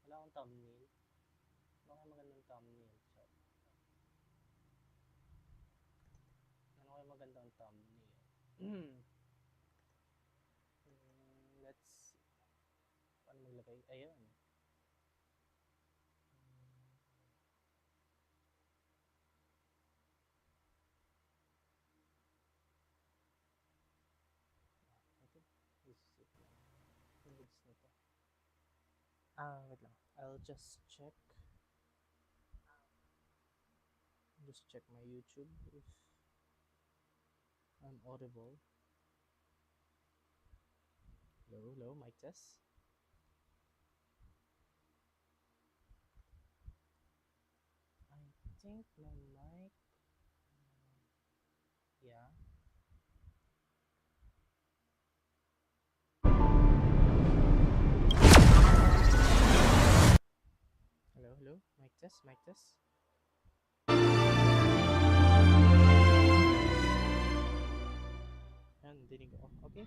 Wala akong thumbnail. Baka magandang thumbnail. So, ano kaya magandang thumbnail? Let's see. Paano maglagay? Ayun. I think this is it lang. Imbits nito. Wait lang. I'll just check. Just check my YouTube if I'm audible. Hello, mic test. I think my mic. Yeah. Hello, mic test, mic test. Yan, dinig ko. Okay.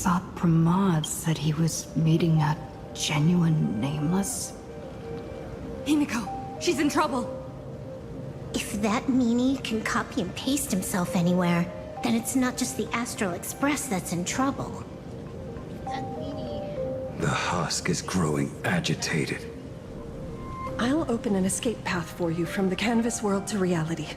Hsr 4.4 said he was meeting a genuine nameless. Himiko, she's in trouble. If that meanie can copy and paste himself anywhere, then it's not just the Astral Express that's in trouble. That meanie... The husk is growing agitated. I'll open an escape path for you from the canvas world to reality.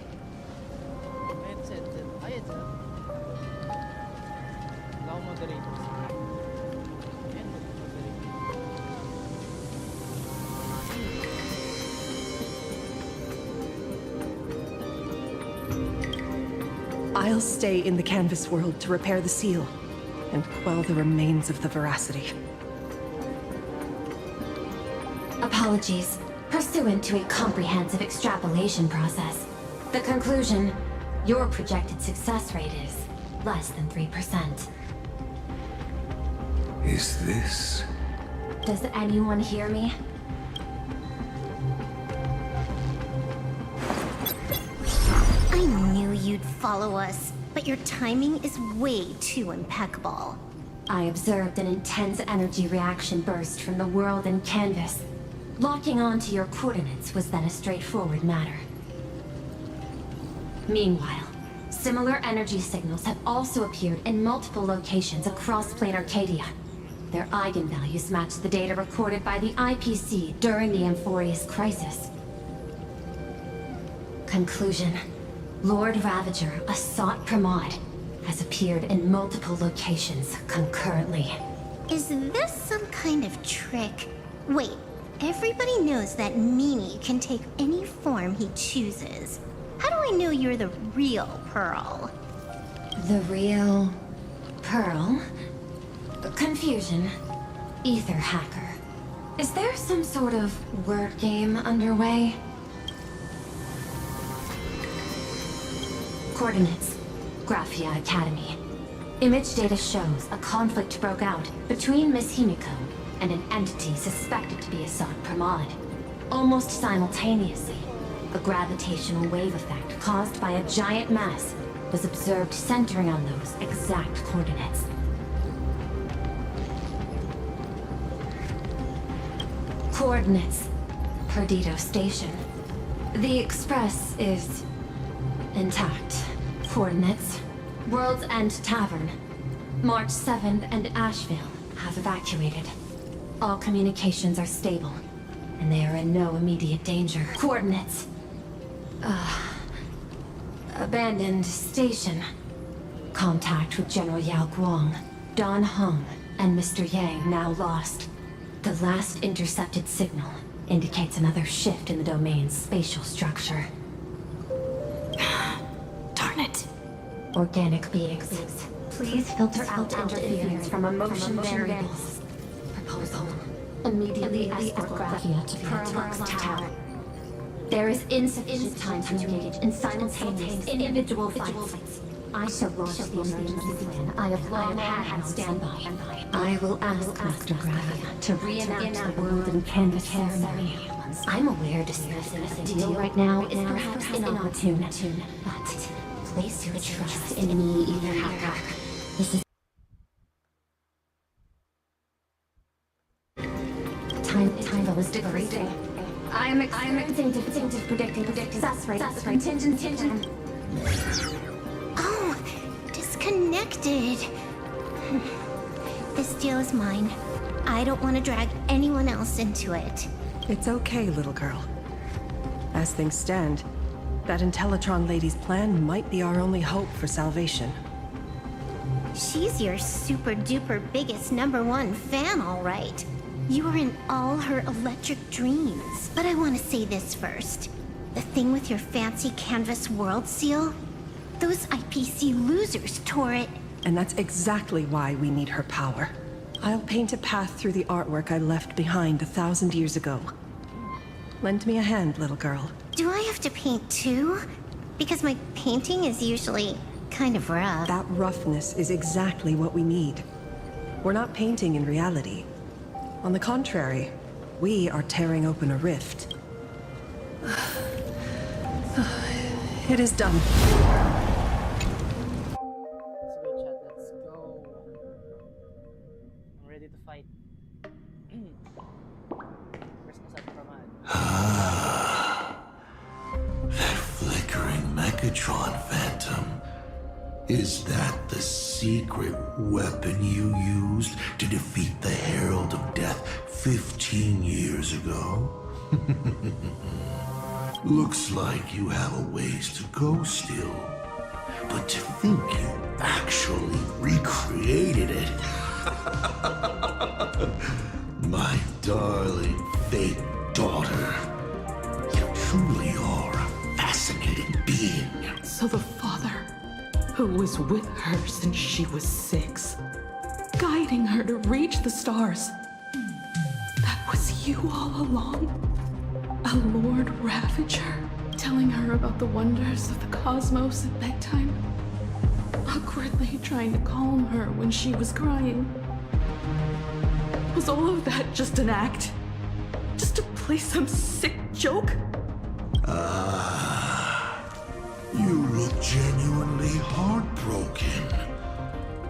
I'll stay in the canvas world to repair the seal and quell the remains of the veracity. Apologies. Pursuant to a comprehensive extrapolation process, the conclusion, your projected success rate is less than 3%. Is this... Does anyone hear me? I knew you'd follow us, but your timing is way too impeccable. I observed an intense energy reaction burst from the world in canvas. Locking onto your coordinates was then a straightforward matter. Meanwhile, similar energy signals have also appeared in multiple locations across Plane Arcadia. Their eigenvalues match the data recorded by the IPC during the Amphorius crisis. Conclusion. Lord Ravager, Hsr 4.4, has appeared in multiple locations concurrently. Is this some kind of trick? Wait, everybody knows that meanie can take any form he chooses. How do I know you're the real Pearl? The real... Pearl? Confusion. Ether hacker. Is there some sort of word game underway? Coordinates. Graphia Academy. Image data shows a conflict broke out between Miss Himiko and an entity suspected to be Hsr 4.4. Almost simultaneously, a gravitational wave effect caused by a giant mass was observed centering on those exact coordinates. Coordinates. Perdido Station. The Express is... intact. Coordinates. World's End Tavern. March 7th and Asheville have evacuated. All communications are stable, and they are in no immediate danger. Coordinates. Abandoned station. Contact with General Yao Guang, Don Hong, and Mr. Yang now lost. The last intercepted signal indicates another shift in the domain's spatial structure. Darn it. Organic beings. Please filter out interference from emotion variables. Proposal. Immediately escort Graphia to Pearl's Tower. There is insufficient time to engage in simultaneous individual fights. I shall launch the emergency plan I have long had on standby. I will ask Master Graphia to reenact the world in canvas ceremony. I'm aware discussing a deal right now is perhaps inopportune, but place your trust in me, Ether Hacker. This is time was degrading. I am experiencing distinctive predicting success rates, contingency plan. Oh, disconnected. This deal is mine. I don't want to drag anyone else into it. It's okay, little girl. As things stand, that Intellitron lady's plan might be our only hope for salvation. She's your super duper biggest #1 fan, all right. You were in all her electric dreams. But I want to say this first. The thing with your fancy canvas world seal? Those IPC losers tore it. And that's exactly why we need her power. I'll paint a path through the artwork I left behind 1,000 years ago. Lend me a hand, little girl. Do I have to paint too? Because my painting is usually kind of rough. That roughness is exactly what we need. We're not painting in reality. On the contrary, we are tearing open a rift. It is done. Let's go, chat. Let's go. First Hsr 4.4. That flickering Mechatron phantom. Is that the secret weapon you used to defeat the Herald of Death 15 years ago? Looks like you have a ways to go still. But to think you actually recreated it. My darling fake daughter. You truly are a fascinating being. So the father, who was with her since she was 6, guiding her to reach the stars, that was you all along? A Lord Ravager, telling her about the wonders of the cosmos at bedtime? Awkwardly trying to calm her when she was crying? Was all of that just an act? Just to play some sick joke? You look genuinely heartbroken.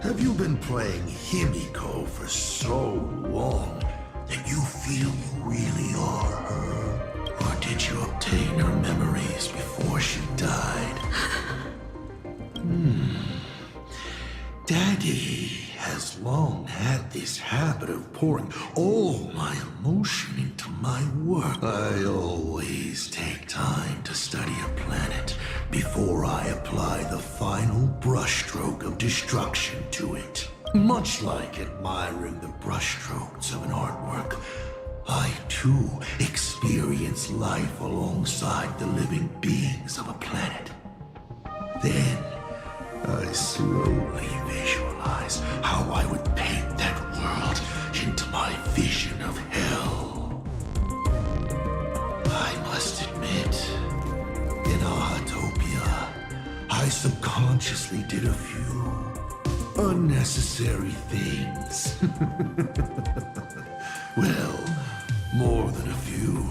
Have you been playing Himiko for so long that you feel you really are her? Or did you obtain her memories before she died? Daddy has long had this habit of pouring all my emotion into my work. I always take time to study a planet before I apply the final brushstroke of destruction to it. Much like admiring the brushstrokes of an artwork, I too experience life alongside the living beings of a planet. Then, I slowly visualize how I would paint that world into my vision of hell. I must admit, in Ahatopia, I subconsciously did a few unnecessary things. Well, more than a few.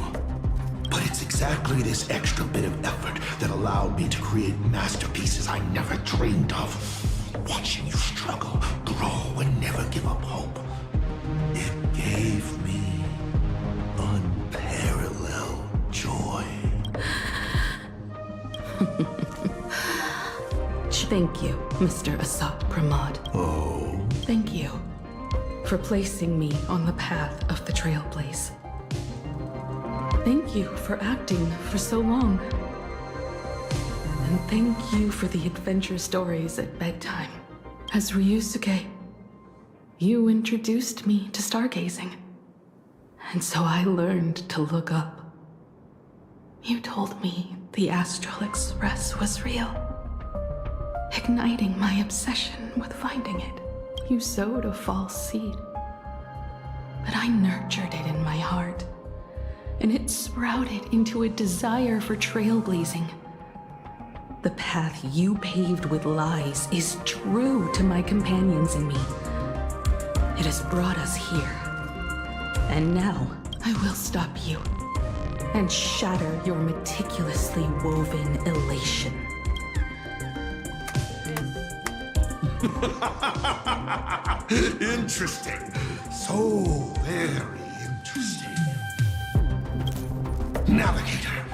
But it's exactly this extra bit of effort that allowed me to create masterpieces I never dreamed of. Watching you struggle, grow, and never give up hope. It gave me unparalleled joy. Thank you, Mr. Hsr 4.4. Oh, Thank you for placing me on the path of the Trailblaze. Thank you for acting for so long. And thank you for the adventure stories at bedtime. As Ryusuke, you introduced me to stargazing. And so I learned to look up. You told me the Astral Express was real, igniting my obsession with finding it. You sowed a false seed, but I nurtured it in my heart, and it sprouted into a desire for trailblazing. The path you paved with lies is true to my companions and me. It has brought us here. And now, I will stop you and shatter your meticulously woven elation. interesting. So very interesting. Navigator,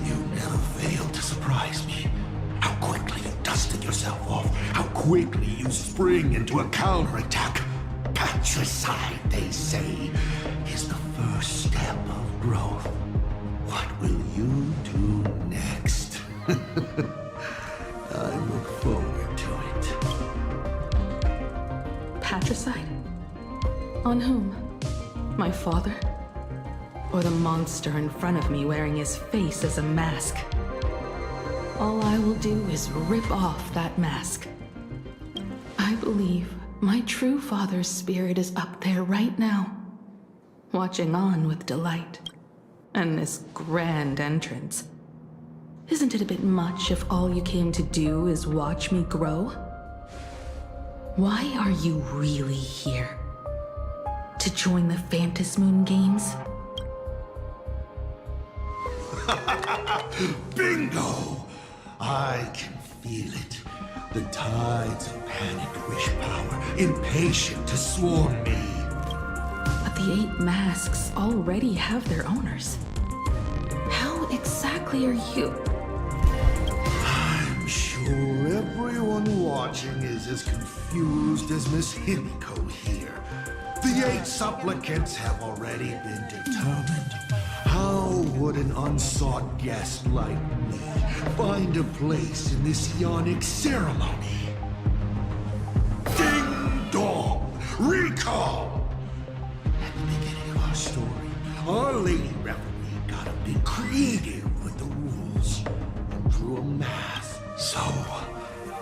you never fail to surprise me. How quickly you dusted yourself off. How quickly you spring into a counterattack. Patricide, they say, is the first step of growth. What will you do next? I look forward to it. Patricide? On whom? My father? Or the monster in front of me wearing his face as a mask? All I will do is rip off that mask. I believe my true father's spirit is up there right now, watching on with delight. And this grand entrance. Isn't it a bit much if all you came to do is watch me grow? Why are you really here? To join the Phantasmoon Games? Bingo! I can feel it. The tides of panicked wish power, impatient to swarm me. But The 8 masks already have their owners. How exactly are you? I'm sure everyone watching is as confused as Miss Himiko here. The 8 supplicants have already been determined. How would an unsought guest like me find a place in this yonic ceremony? Ding dong! Recall! At the beginning of our story, Our Lady Revelry got a bit creative with the rules and drew a mask. So,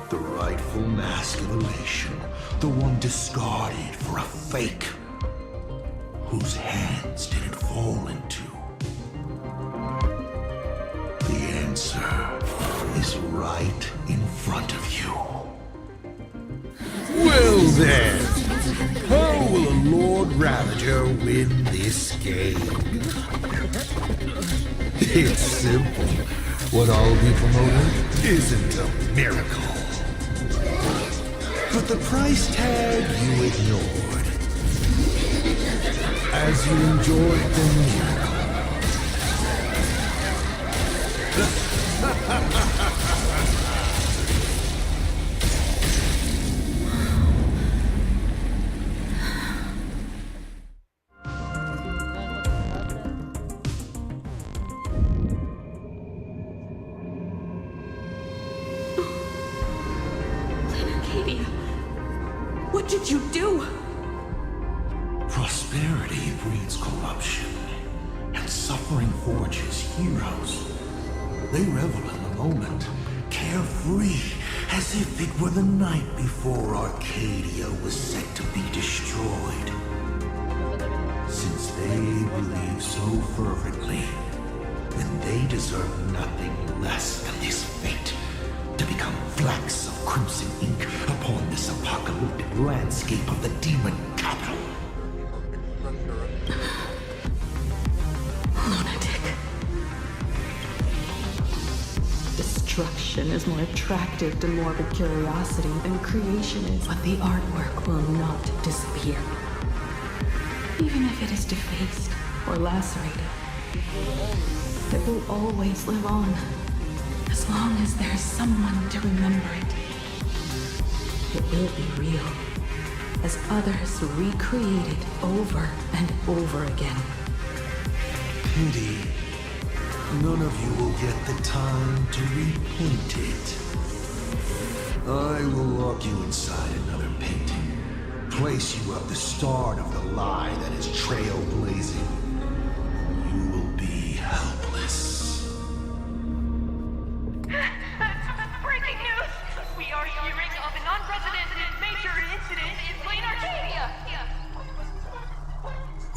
the rightful mask of elation, the one discarded for a fake, whose hands did it fall into? The answer is right in front of you. Well then, how will a Lord Ravager win this game? It's simple. What I'll be promoting isn't a miracle. But the price tag you ignored, as you enjoyed the miracle. Arcadia, what did you do? Prosperity breeds corruption, and suffering forges heroes. They revel in the moment, carefree, as if it were the night before Arcadia was set to be destroyed. Since they believe so fervently, then they deserve nothing less than this fate, to become flecks of crimson ink upon this apocalyptic landscape of the demon capital. Lunatic. Destruction is more attractive to morbid curiosity than creation is, but the artwork will not disappear. Even if it is defaced or lacerated, it will always live on, as long as there's someone to remember it. It will be real, as others recreate it over and over again. Pity. None of you will get the time to repaint it. I will lock you inside another painting. Place you at the start of the lie that is trailblazing. You will be helpless. Breaking news! We are hearing of an unprecedented major incident in Plain Arcadia!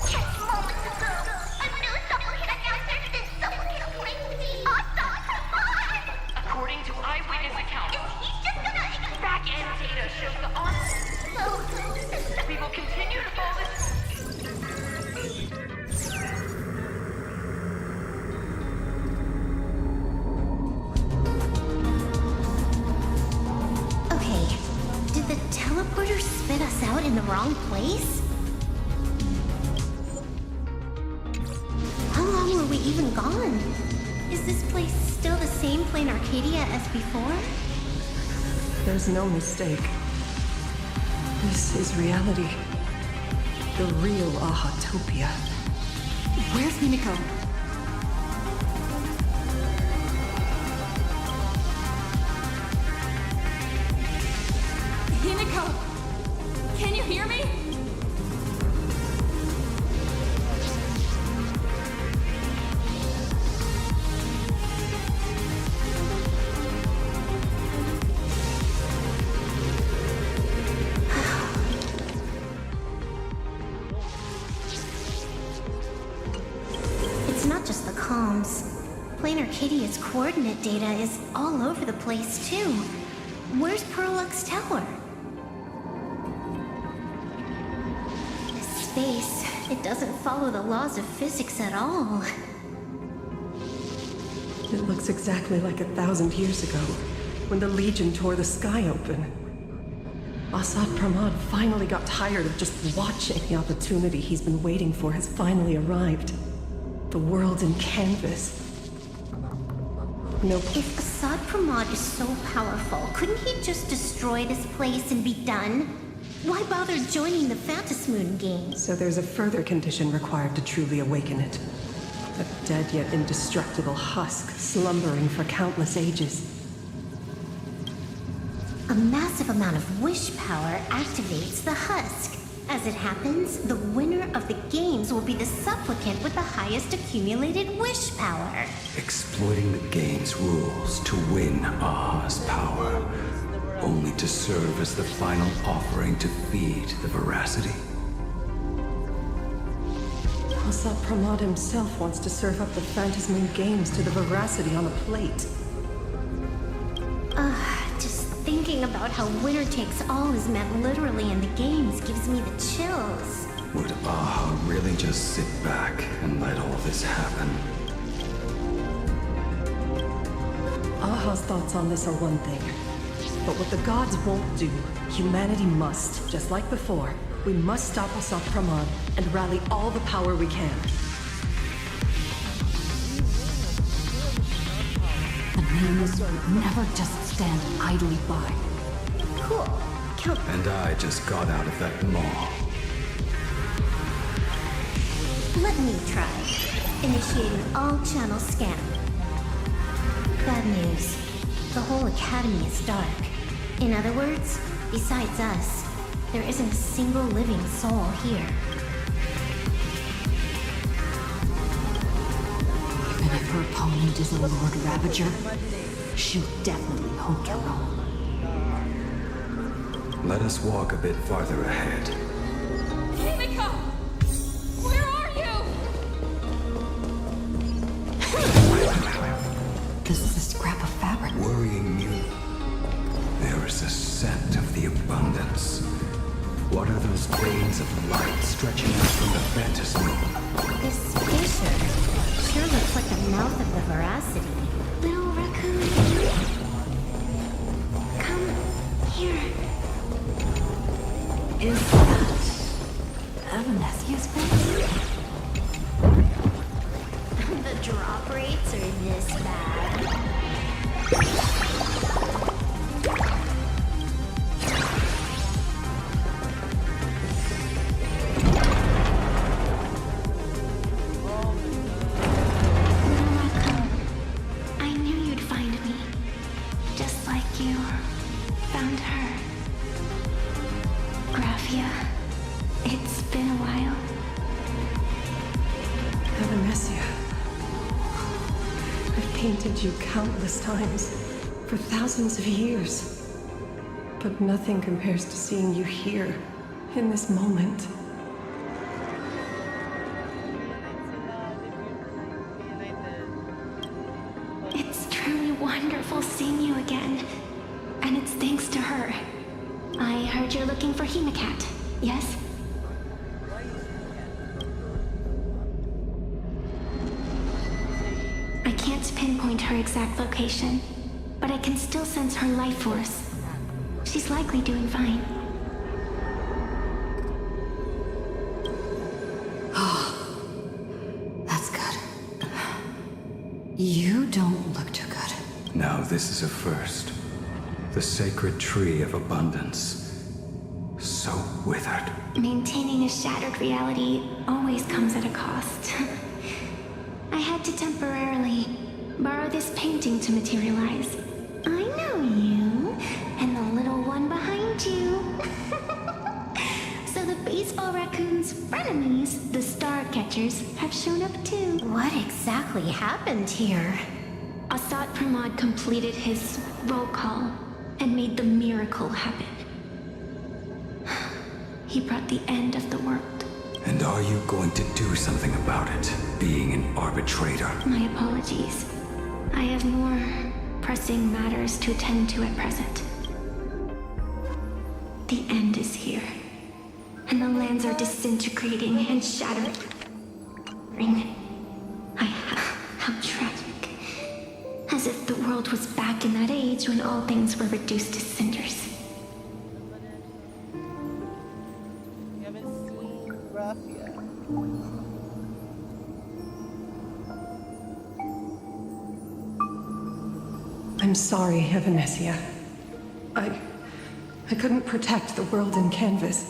Just moments ago, a new supplicant announced there's been supplicant crazy. Awesome, come on! According to eyewitness accounts, He's just gonna... back-end data shows the we will continue to follow this. Okay, did the teleporter spit us out in the wrong place? How long were we even gone? Is this place still the same Plain Arcadia as before? There's no mistake. This is reality. The real Ahatopia. Where's Himiko? Himiko! Can you hear me? It's not just the comms. Plain Arcadia's coordinate data is all over the place, too. Where's Perlux Tower? This space, it doesn't follow the laws of physics at all. It looks exactly like 1,000 years ago, when the Legion tore the sky open. Assad Pramod finally got tired of just watching. The opportunity he's been waiting for has finally arrived. The world in canvas. Nope. If Hsr 4.4 is so powerful, couldn't he just destroy this place and be done? Why bother joining the Phantasmoon games? So there's a further condition required to truly awaken it. A dead yet indestructible husk slumbering for countless ages. A massive amount of wish power activates the husk. As it happens, the winner of the games will be the supplicant with the highest accumulated wish power. Exploiting the game's rules to win Ah's power, only to serve as the final offering to feed the veracity. Hsr Pramod himself wants to serve up the Phantasmoon games to the veracity on a plate. Just thinking about how winner takes all is meant literally in the games gives me the chills. Would Ah really just sit back and let all this happen? Aha's thoughts on this are one thing. But what the gods won't do, humanity must. Just like before, we must stop Hsr Pramod and rally all the power we can. The names would never just stand idly by. Cool. And I just got out of that mall. Let me try. Initiating all channel scan. Bad news. The whole academy is dark. In other words, besides us, there isn't a single living soul here. Even if her opponent is a Lord Ravager, she'll definitely hold her own. Let us walk a bit farther ahead. Himiko! Where are you? This is a scrap of fabric. Worrying you. There is a scent of the abundance. What are those veins of light stretching out from the Phantasmoon? This fissure sure looks like the mouth of the veracity. Little raccoon, come here. Is that Evanesia's face? The drop rates are this bad. I knew you'd find me. Just like you found her. Graphia, it's been a while. Evanesia. I've painted you countless times, for thousands of years. But nothing compares to seeing you here, in this moment. It's truly wonderful seeing you again. And it's thanks to her. I heard you're looking for Hemacat, yes? I can't pinpoint her exact location, but I can still sense her life force. She's likely doing fine. That's good. You don't look too good. Now this is a first. The sacred tree of abundance. So withered. Maintaining a shattered reality always comes at a cost. I had to temporarily borrow this painting to materialize. I know you, and the little one behind you. So the baseball raccoon's frenemies, the star catchers, have shown up too. What exactly happened here? Hsr 4.4 completed his roll call and made the miracle happen. He brought the end of the world. And are you going to do something about it, being an arbitrator? My apologies. I have more pressing matters to attend to at present. The end is here, and the lands are disintegrating and shattering. How tragic. As if the world was back in that age when all things were reduced to cinders. I'm sorry, Evanesia. I couldn't protect the world in canvas.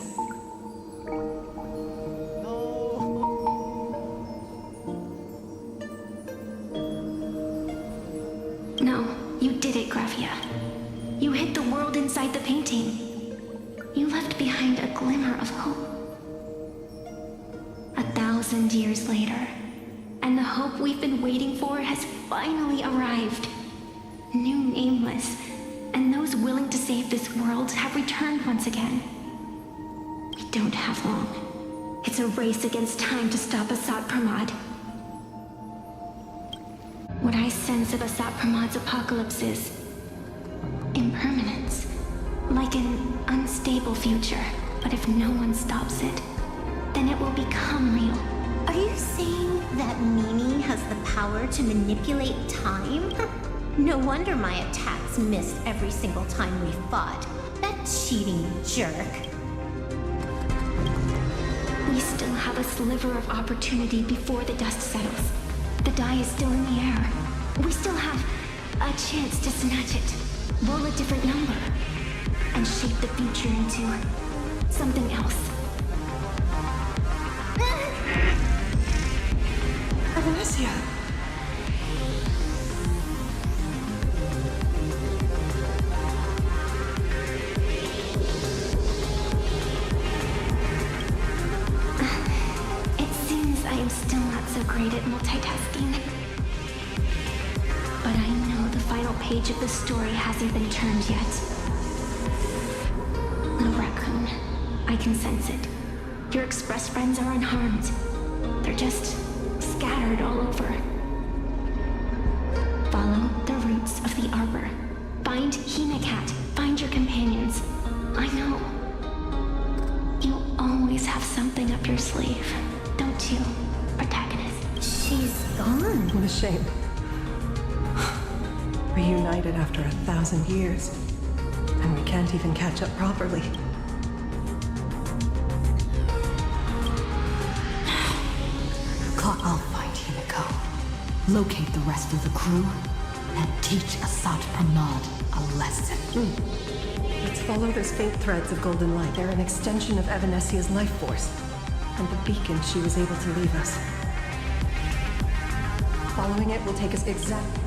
No, you did it, Gravia. You hid the world inside the painting. You left behind a glimmer of hope. 1,000 years later, and the hope we've been waiting for has finally arrived. New Nameless, and those willing to save this world have returned once again. We don't have long. It's a race against time to stop Hsr 4. What I sense of Hsr 4's apocalypse is impermanence, like an unstable future. But if no one stops it, then it will become real. Are you saying that Mimi has the power to manipulate time? No wonder my attacks missed every single time we fought. That cheating jerk. We still have a sliver of opportunity before the dust settles. The die is still in the air. We still have a chance to snatch it, roll a different number, and shape the future into something else. Evanesia! It seems I am still not so great at multitasking. But I know the final page of the story hasn't been turned yet. Little raccoon, I can sense it. Your express friends are unharmed. They're just scattered all over. Follow the roots of the arbor. Find Hinacat. Find your companions. I know. You always have something up your sleeve, don't you, protagonist? She's gone. What a shame. Reunited after 1,000 years, and we can't even catch up properly. I'll find Himiko, locate the rest of the crew, and teach Hsr 4 a lesson. Let's follow those faint threads of golden light. They're an extension of Evanesia's life force, and the beacon she was able to leave us. Following it will take us exactly.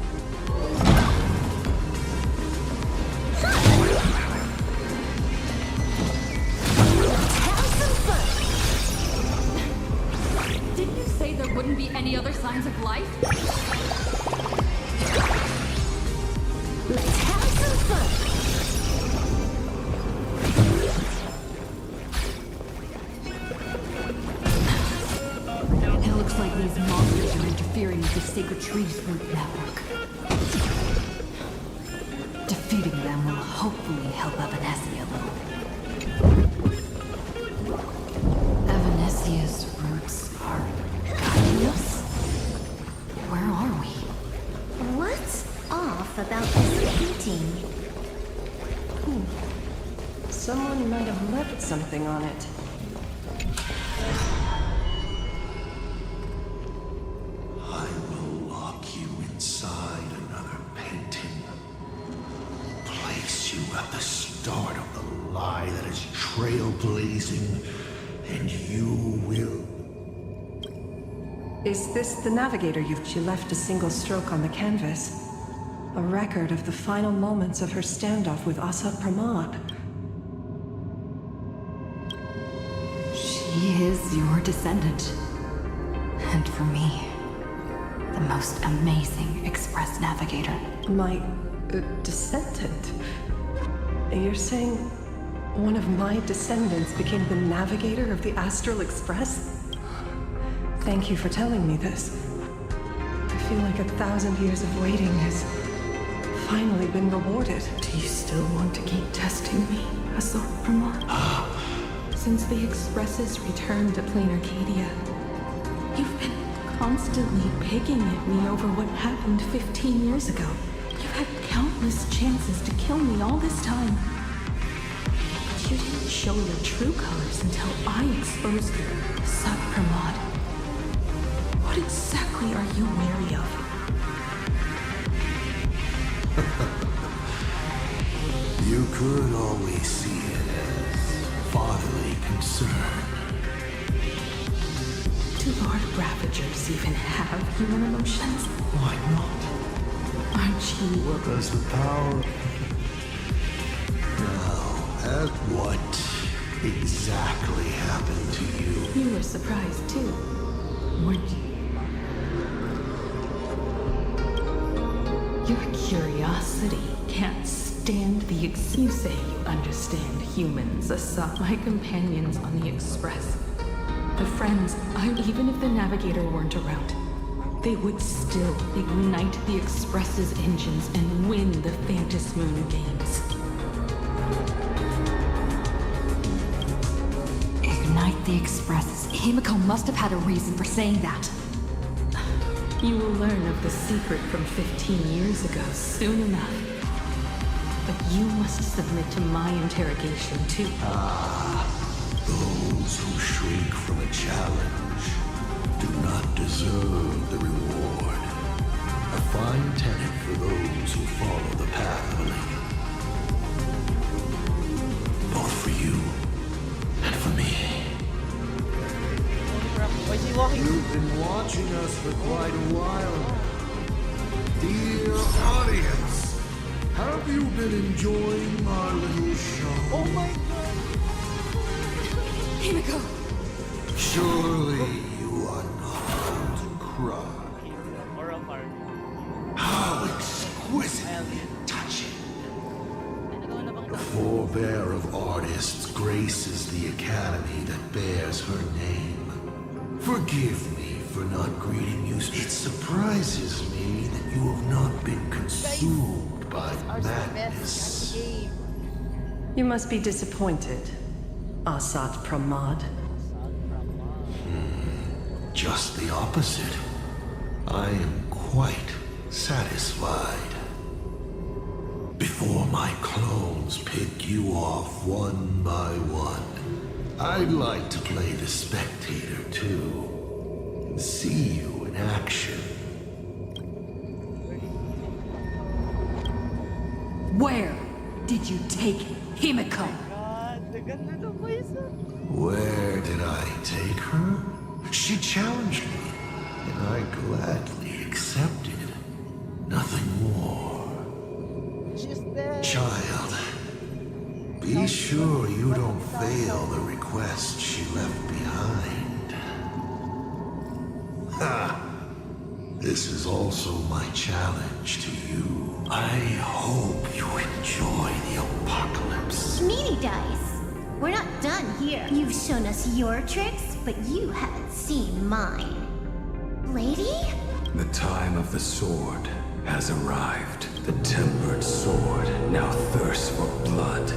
Didn't you say there wouldn't be any other signs of life? Let's have some fun. It looks like these monsters are interfering with the sacred tree's root network. Defeating them will hopefully help Evanesia a little. Evanesia's roots are guiding us? Where are we? What's off about this painting? Someone might have left something on it. I will lock you inside another painting. Place you at the start of the lie that is trailblazing, and you will. Is this the navigator She left a single stroke on the canvas. A record of the final moments of her standoff with Hsr 4. She is your descendant. And for me, the most amazing express navigator. My descendant? You're saying one of my descendants became the navigator of the Astral Express? Thank you for telling me this. I feel like 1,000 years of waiting has finally been rewarded. Do you still want to keep testing me, Hsr 4? Since the Expresses returned to Plain Arcadia, you've been constantly picking at me over what happened 15 years ago. You've had countless chances to kill me all this time. But you didn't show your true colors until I exposed you, Hsr 4. What exactly are you wary of? could always see it as fatherly concern. Do Lord Ravagers even have human emotions? Why not? Aren't you? What does the power... Now, at what exactly happened to you? You were surprised too, weren't you? Your curiosity can't stand the You say you understand humans, Asap, my companions on the Express. The friends, even if the Navigator weren't around, they would still ignite the Express's engines and win the Phantasmoon games. Ignite the Express. Himiko must have had a reason for saying that. You will learn of the secret from 15 years ago soon enough. But you must submit to my interrogation too. Those who shrink from a challenge do not deserve the reward. A fine tenet for those who follow the path of a lady. Both for you and for me. Why is he walking? You've been watching us for quite a while now. Dear audience, have you been enjoying our little show? Oh my god! Himiko! Surely you are not going to cry. Or a park. How exquisite and touching. The forebear of artists graces the academy that bears her name. Forgive me for not greeting you. It surprises me that you have not been consumed by madness. You must be disappointed, Asat Pramad. Just the opposite. I am quite satisfied. Before my clones pick you off one by one, I'd like to play the spectator too, and see you in action. Where did you take Himiko? God, the ganda ng voice. Where did I take her? She challenged me, and I gladly accepted. Nothing more. She's dead. Child, be sure you don't fail the request she left behind. Ha! This is also my challenge to you. I hope you enjoy the apocalypse. Meanie dice. We're not done here. You've shown us your tricks, but you haven't seen mine. Lady? The time of the sword has arrived. The tempered sword now thirsts for blood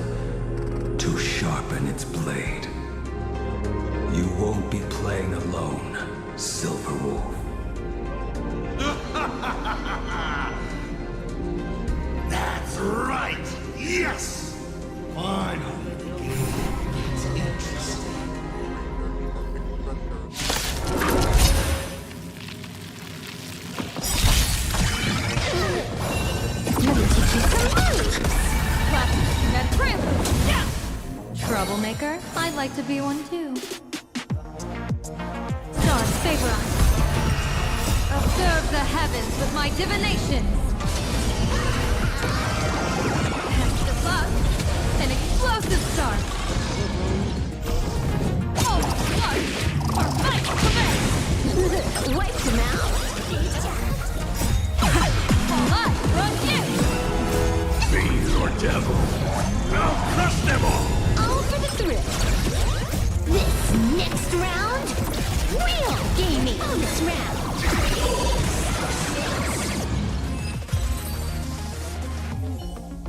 to sharpen its blade. You won't be playing alone, Silver Wolf. That's right! Yes! Finally, the game gets interesting. Troublemaker? I'd like to be one too. Stars favor us. Observe the heavens with my divinations. Hence the buzz, an explosive start. Oh, blood, for my command. Wipe him out. All eyes on you. Fiend or devil, I'll crush them all! All for the thrill. This next round, real gaming. Bonus round.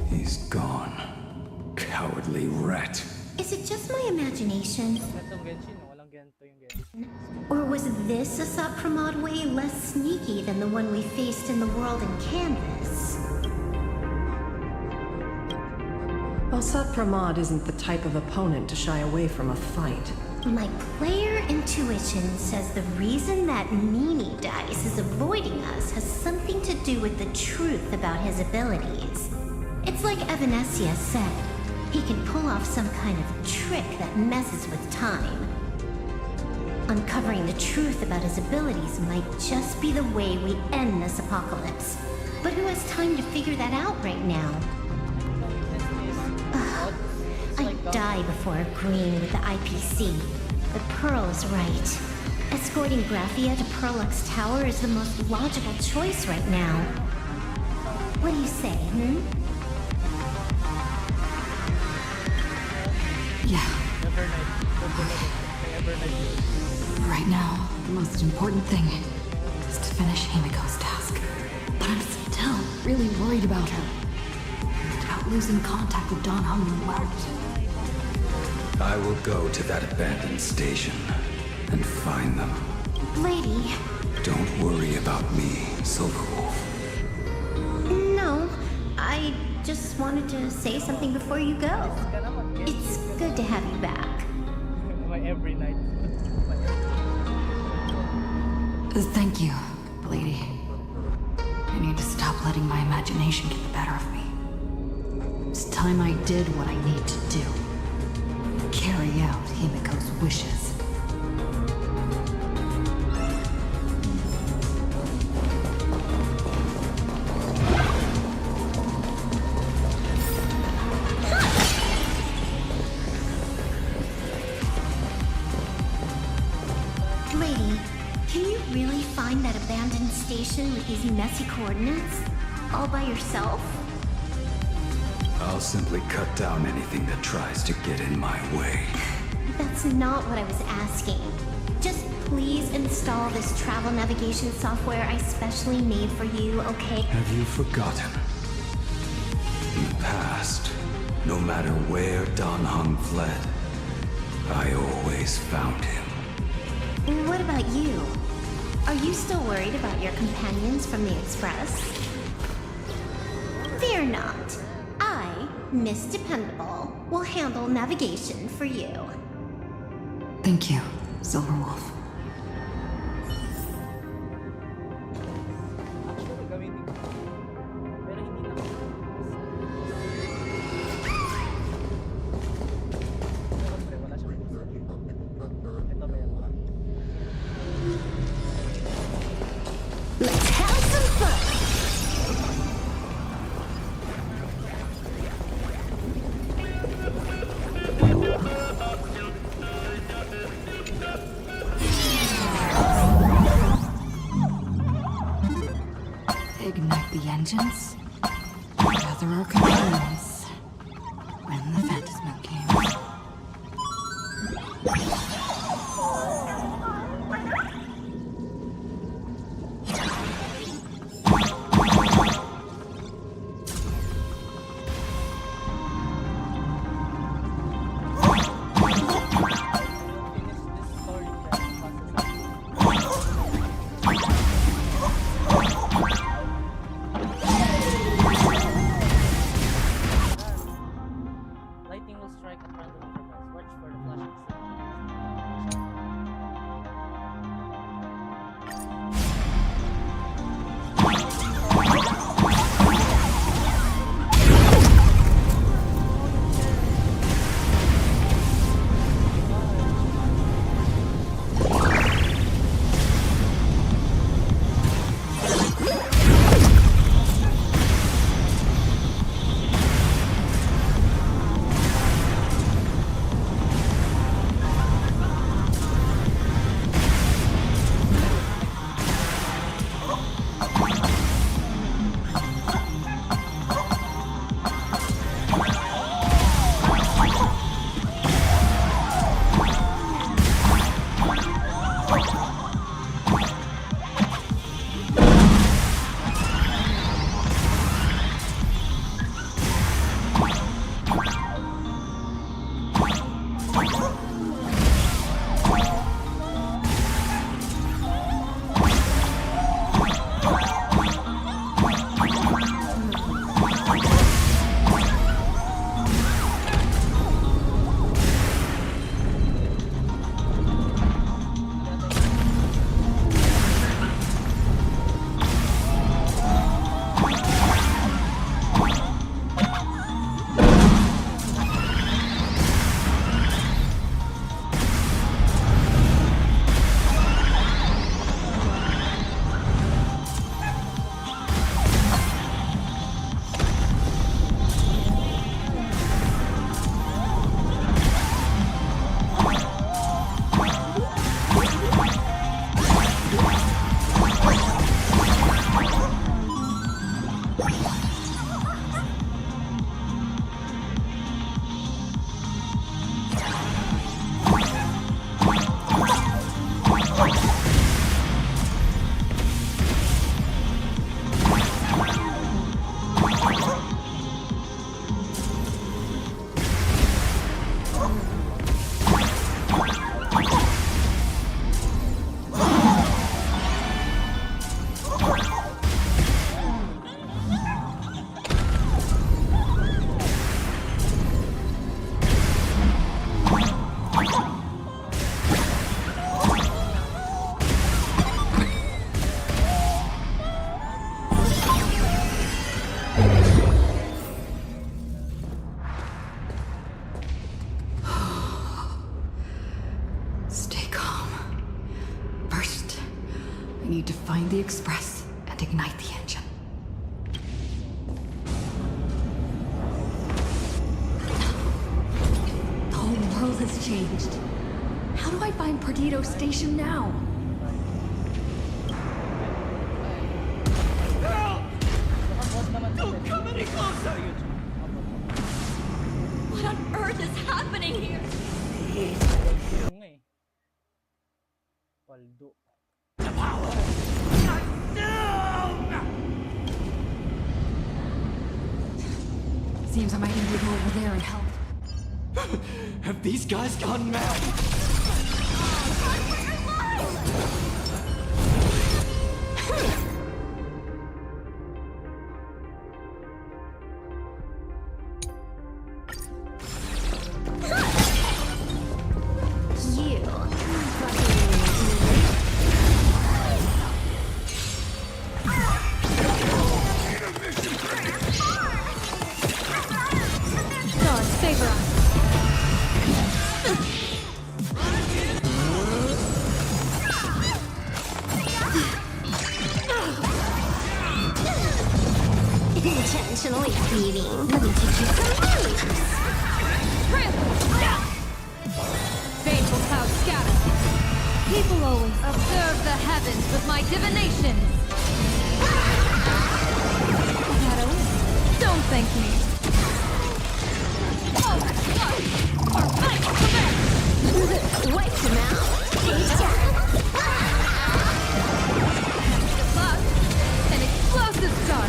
He's gone. Cowardly rat. Is it just my imagination? Gantong Genshin, walang ganito yung Genshin. Or was this Asap Pramod way less sneaky than the one we faced in the world in Canvas? Asat Pramad isn't the type of opponent to shy away from a fight. My player intuition says the reason that Meanie Dice is avoiding us has something to do with the truth about his abilities. It's like Evanesia said, he can pull off some kind of trick that messes with time. Uncovering the truth about his abilities might just be the way we end this apocalypse. But who has time to figure that out right now? I'd die before agreeing with the IPC. But Pearl's right. Escorting Graphia to Perlux Tower is the most logical choice right now. What do you say, Yeah. Right now, the most important thing is to finish Himiko's task. But I'm still really worried about her. And about losing contact with Don Hung and Welt. I will go to that abandoned station and find them. Lady? Don't worry about me, Silverwolf. No, I just wanted to say something before you go. It's good to have you back. Every night. Thank you, lady. I need to stop letting my imagination get the better of me. It's time I did what I need to do. Carry out Himiko's wishes. Lady, can you really find that abandoned station with these messy coordinates? All by yourself? I'll simply cut down anything that tries to get in my way. That's not what I was asking. Just please install this travel navigation software I specially made for you, okay? Have you forgotten? In the past, no matter where Don Hung fled, I always found him. What about you? Are you still worried about your companions from the Express? Fear not. I, Miss Dependable, will handle navigation for you. Thank you, Silverwolf. Let's have some fun! Ignite the engines. Gather our companions. When the Phantasm came. I need to find the express and ignite the engine. The whole world has changed. How do I find Perdido Station now? Don't come any closer! What on earth is happening here? Yung nga eh. Paldo. Seems I might need to go over there and help. Have these guys gone mad? You. Stars, favor us. Intentionally feeding. Let me teach you some moves. Fateful cloud scatter. People always observe the heavens with my divinations. Shadow, don't thank me. Wipe him out. Take down. An explosive star.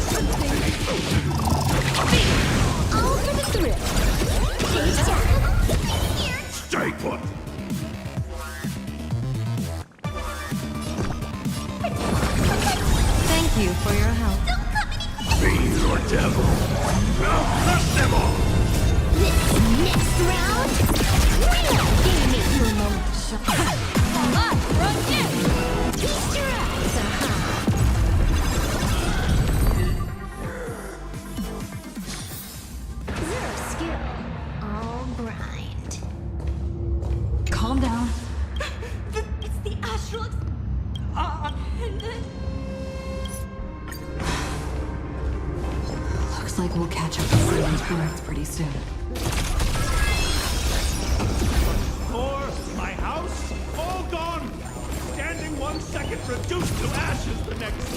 All for the thrill. Take down. Stay put! Thank you for your help. Fiend or devil? I'll crush them all! This next round, real gaming. Your moment to shine. Run in! Feast your eyes, uh-huh. Zero skill, all grind. Calm down. It's the astral. And then Looks like we'll catch up with Simon's birds pretty soon. Or my house, all gone. Standing 1 second, reduced to ashes the next.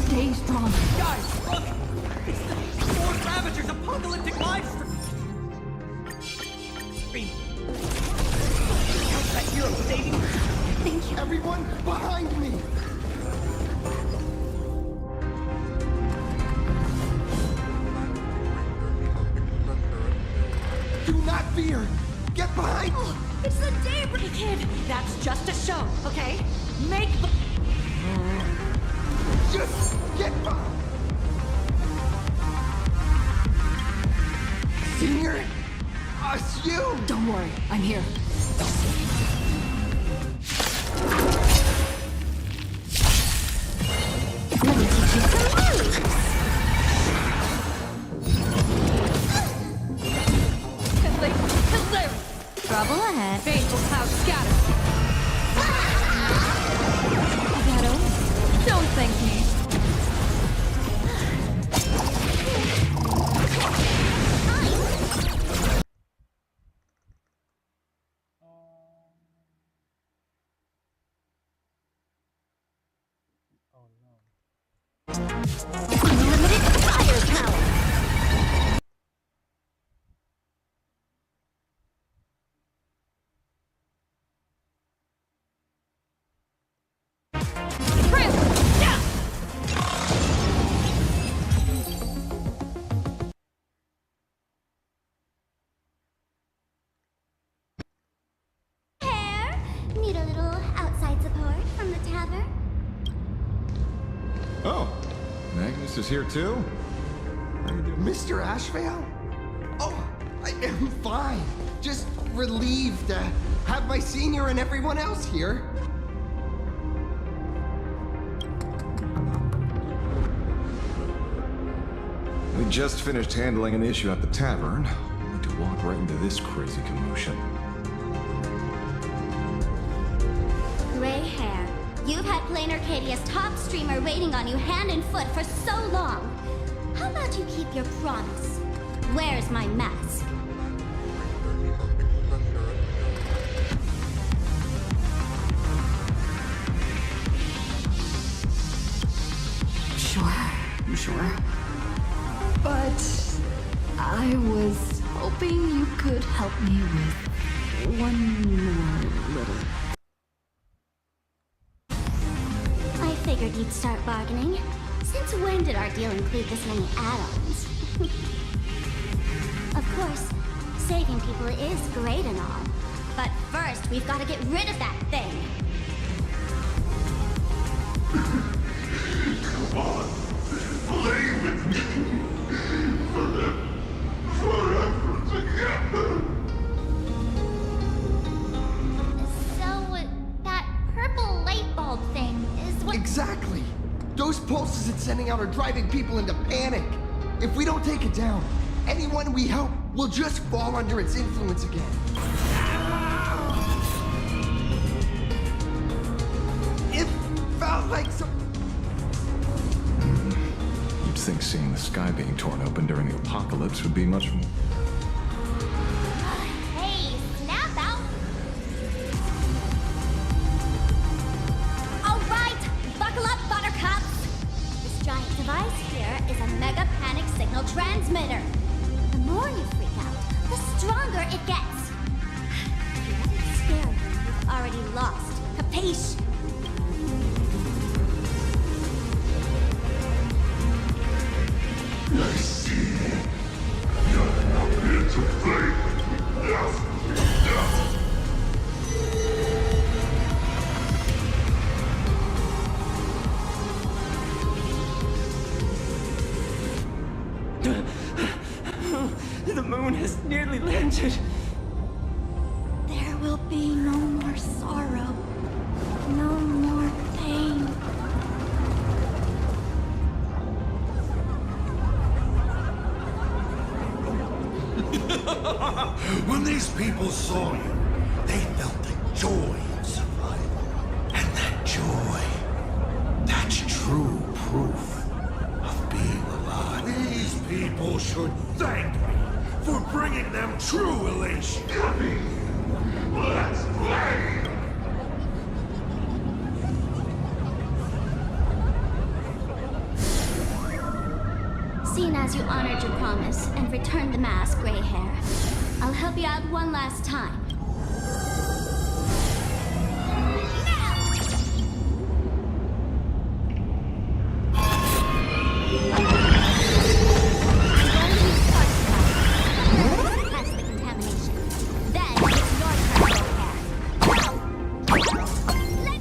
Stay strong. Guys, look! It's the Sword Ravager's apocalyptic live stream. How's that hero saving? thank you. Everyone behind me! Do not fear! Get behind me! It's the Daybreak Kid! That's just a show, okay? Make the... Just get behind! Senior? Us, you! Don't worry, I'm here. Let me teach you some moves. Hilarious! Trouble ahead. Fateful cloud scatter. Shadow, don't thank me. Oh no. Unlimited firepower. Hair? Need a little outside support from the tavern? Oh, Magnus is here too? How you doing? Mr. Ashvale? Oh, I am fine. Just relieved to have my senior and everyone else here. We just finished handling an issue at the tavern, only to walk right into this crazy commotion. Gray hair, Plain Arcadia's top streamer waiting on you hand and foot for so long. How about you keep your promise? Where's my mask? Sure. But I was hoping you could help me with one more little. I figured you'd start bargaining. Since when did our deal include this many add-ons? Of course, saving people is great and all. But first, we've got to get rid of that thing. Come on. Play with me. Forever together. So, that purple light bulb thing is what... Exactly! Those pulses it's sending out are driving people into panic. If we don't take it down, anyone we help will just fall under its influence again. It felt like some... You'd think seeing the sky being torn open during the apocalypse would be much more... Hey, snap out! Alright, buckle up, buttercups! This giant device here is a mega panic signal transmitter. The more you freak out, the stronger it gets. If you let it scare you, you've already lost. Capiche? I see. You're not here to play with me. The moon has nearly landed. There will be no more sorrow. No more pain. When these people saw you, they felt the joy of survival. And that joy, that's true proof of being alive. These people should thank me for bringing them true elation. Let's play! Seeing as you honored your promise and returned the mask, Gray Hair, I'll help you out one last time. Past the contamination. Then it's your turn, Gray Hair. Go! Let's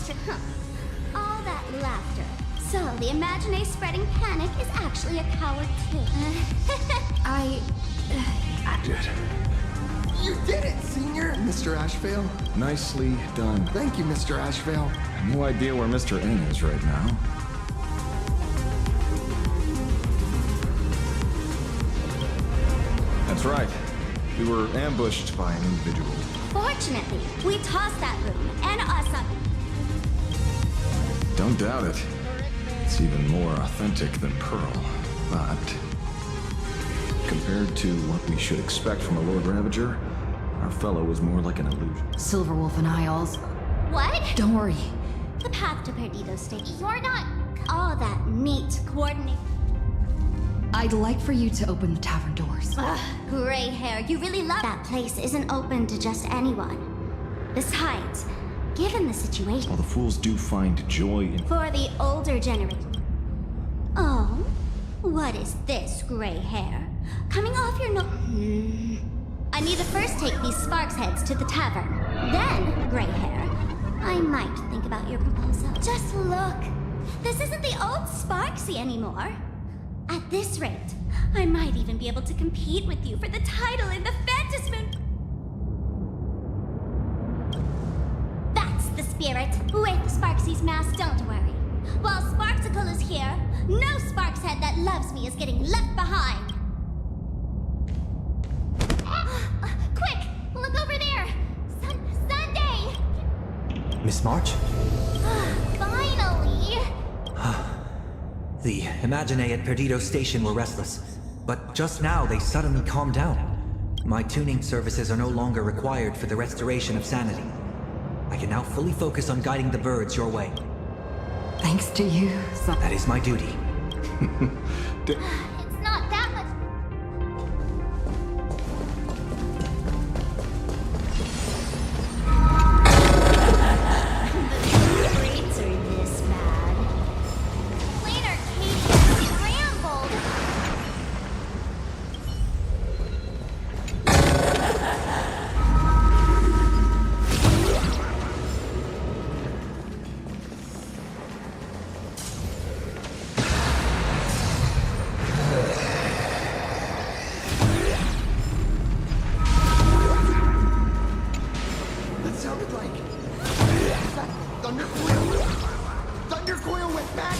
give our that laughter. So, the Imaginé spreading panic is actually a coward too. You did it, Senior! Mr. Ashvale. Nicely done. Thank you, Mr. Ashvale. No idea where Mr. N is right now. That's right. We were ambushed by an individual. Fortunately, we tossed that room and us up. Don't doubt it. It's even more authentic than Pearl, but compared to what we should expect from a Lord Ravager, our fellow is more like an illusion. Silverwolf and I also. What? Don't worry. The path to Perdido State. You're not all that neat, coordinated. I'd like for you to open the tavern doors. Ugh, gray hair. You really love that place. Isn't open to just anyone. Besides, given the situation. While the fools do find joy in. For the older generation. Oh, what is this, gray hair? Coming off your I need to first take these Sparks heads to the tavern. Then, gray hair, I might think about your proposal. Just look. This isn't the old Sparksy anymore. At this rate, I might even be able to compete with you for the title in the Phantasmoon. That's the spirit. With Sparksy's mask, don't worry. While Sparksicle is here, no Sparks head that loves me is getting left behind. Quick, look over there. Sunday. Miss March? Finally. The Imaginé at Perdido Station were restless, but just now they suddenly calmed down. My tuning services are no longer required for the restoration of sanity. I can now fully focus on guiding the birds your way. Thanks to you, That is my duty. It's not that much. The streets are this bad. Plain Arcadia scrambled. That sounded like... Is that Thundercoil? Thundercoil went back!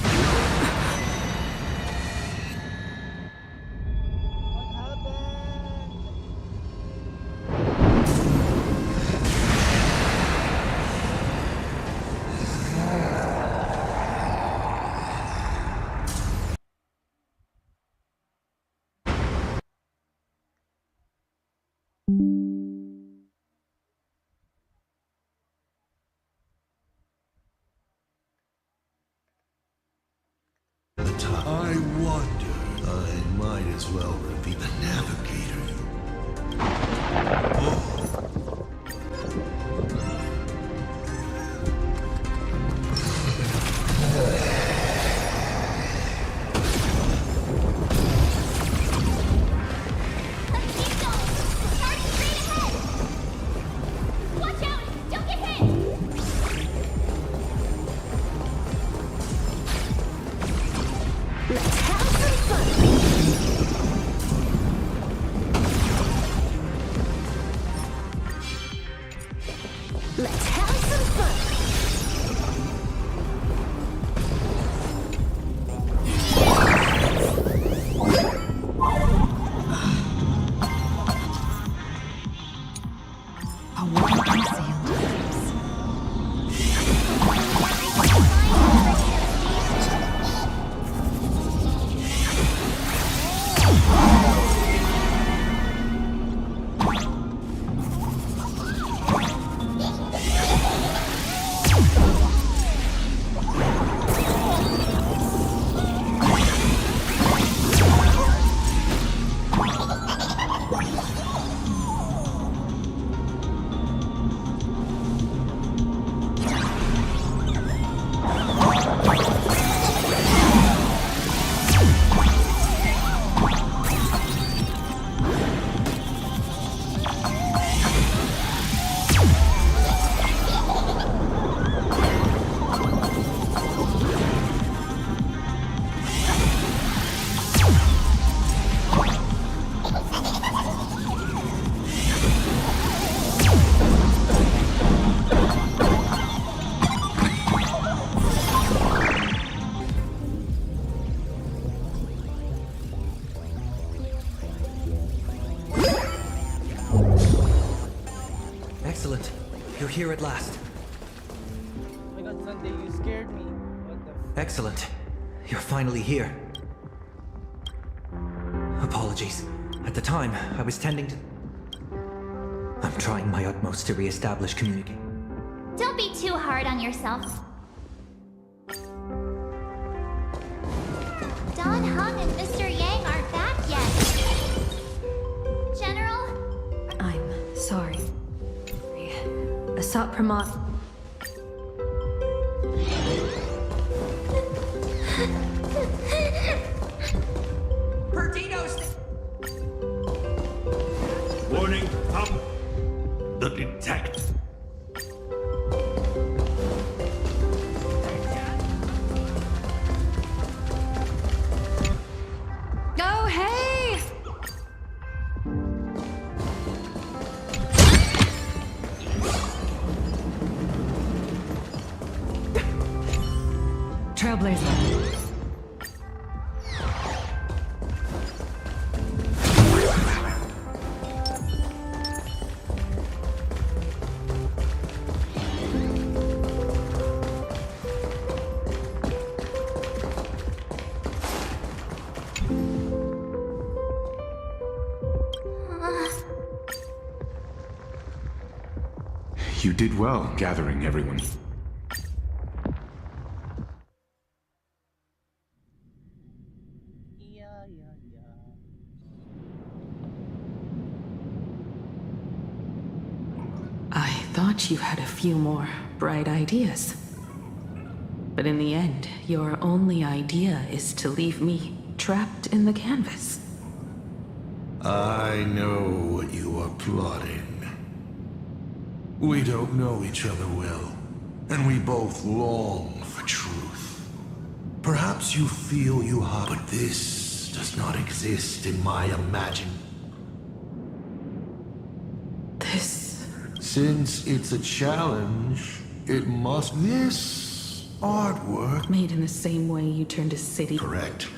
I wonder. I might as well be the navigator. Watch out! Don't get hit! Let's have some fun! here at last. Oh my god, Sunday, you scared me. What the f- Excellent. You're finally here. Apologies. At the time, I was tending to... I'm trying my utmost to re-establish communication. Don't be too hard on yourself. Don Hung and Mr. Yang aren't back yet. General? I'm sorry. Hsr 4.4. Warning, come. The detect. Oh, hey! Trailblazer. You did well gathering everyone. Yeah. I thought you had a few more bright ideas. But in the end, your only idea is to leave me trapped in the canvas. I know what you are plotting. We don't know each other well, and we both long for truth. Perhaps you feel you have, but this does not exist in my imagination. This... Since it's a challenge, it must... This artwork... Made in the same way you turned a city... Correct.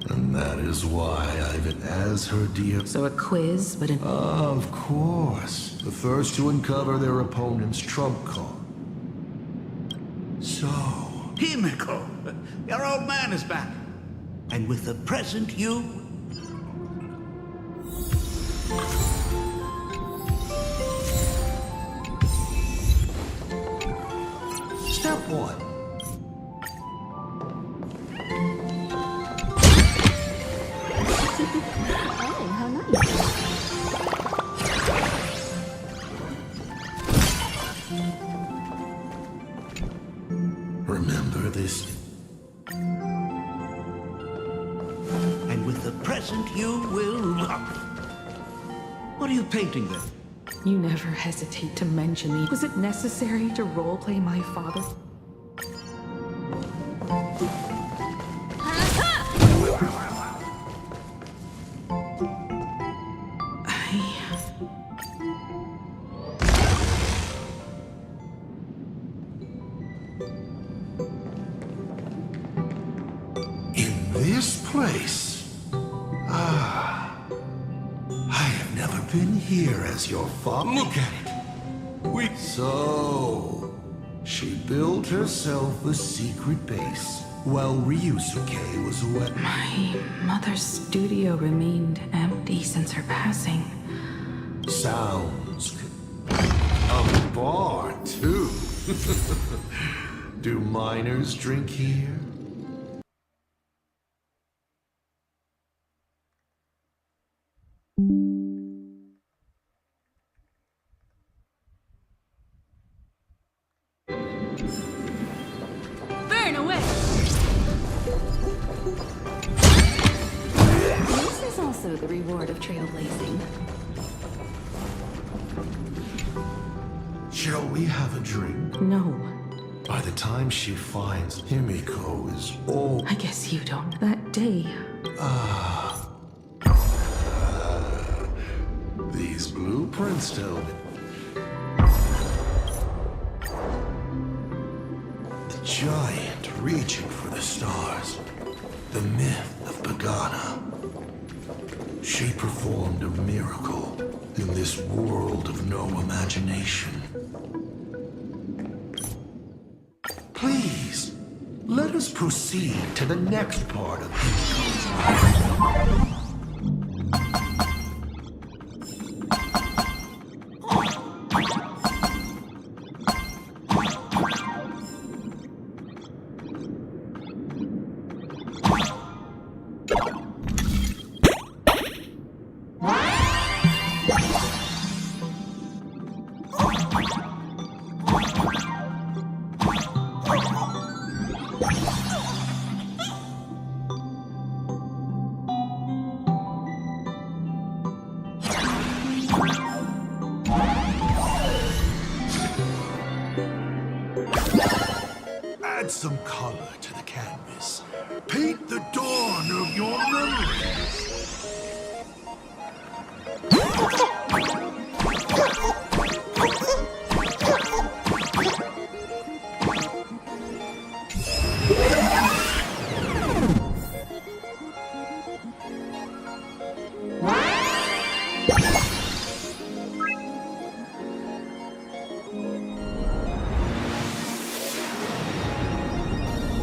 And that is why I've an Hsr 4.4. So a quiz, but an... Of course. The first to uncover their opponent's trump card. So... Himiko, your old man is back. And with the present you... Step 1. Oh, how nice. Remember this. And with the present you will... What are you painting then? You never hesitate to mention me. Was it necessary to roleplay my father? In this place? Ah. I have never been here as your father. Look at it. So... She built herself a secret base while Ryusuke was away. My mother's studio remained empty since her passing. Sounds good. A bar, too. Do minors drink here? Burn away! This is also the reward of trailblazing. Shall we have a drink? No. By the time she finds Himiko is old. I guess you don't. That day. These blueprints tell me. The giant reaching for the stars. The myth of Pagana. She performed a miracle in this world of no imagination. Let us proceed to the next part of Himiko's life. Add some color to the canvas. Paint the dawn of your memories.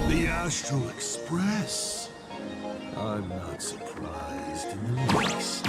The Astral Express. I'm not surprised in the least.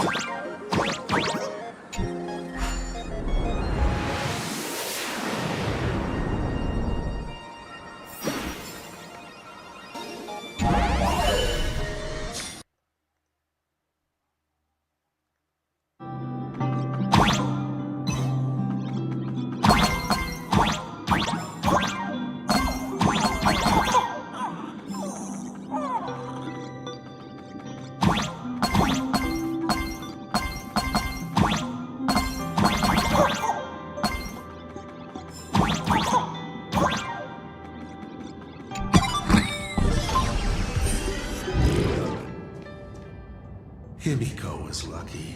Himiko was lucky.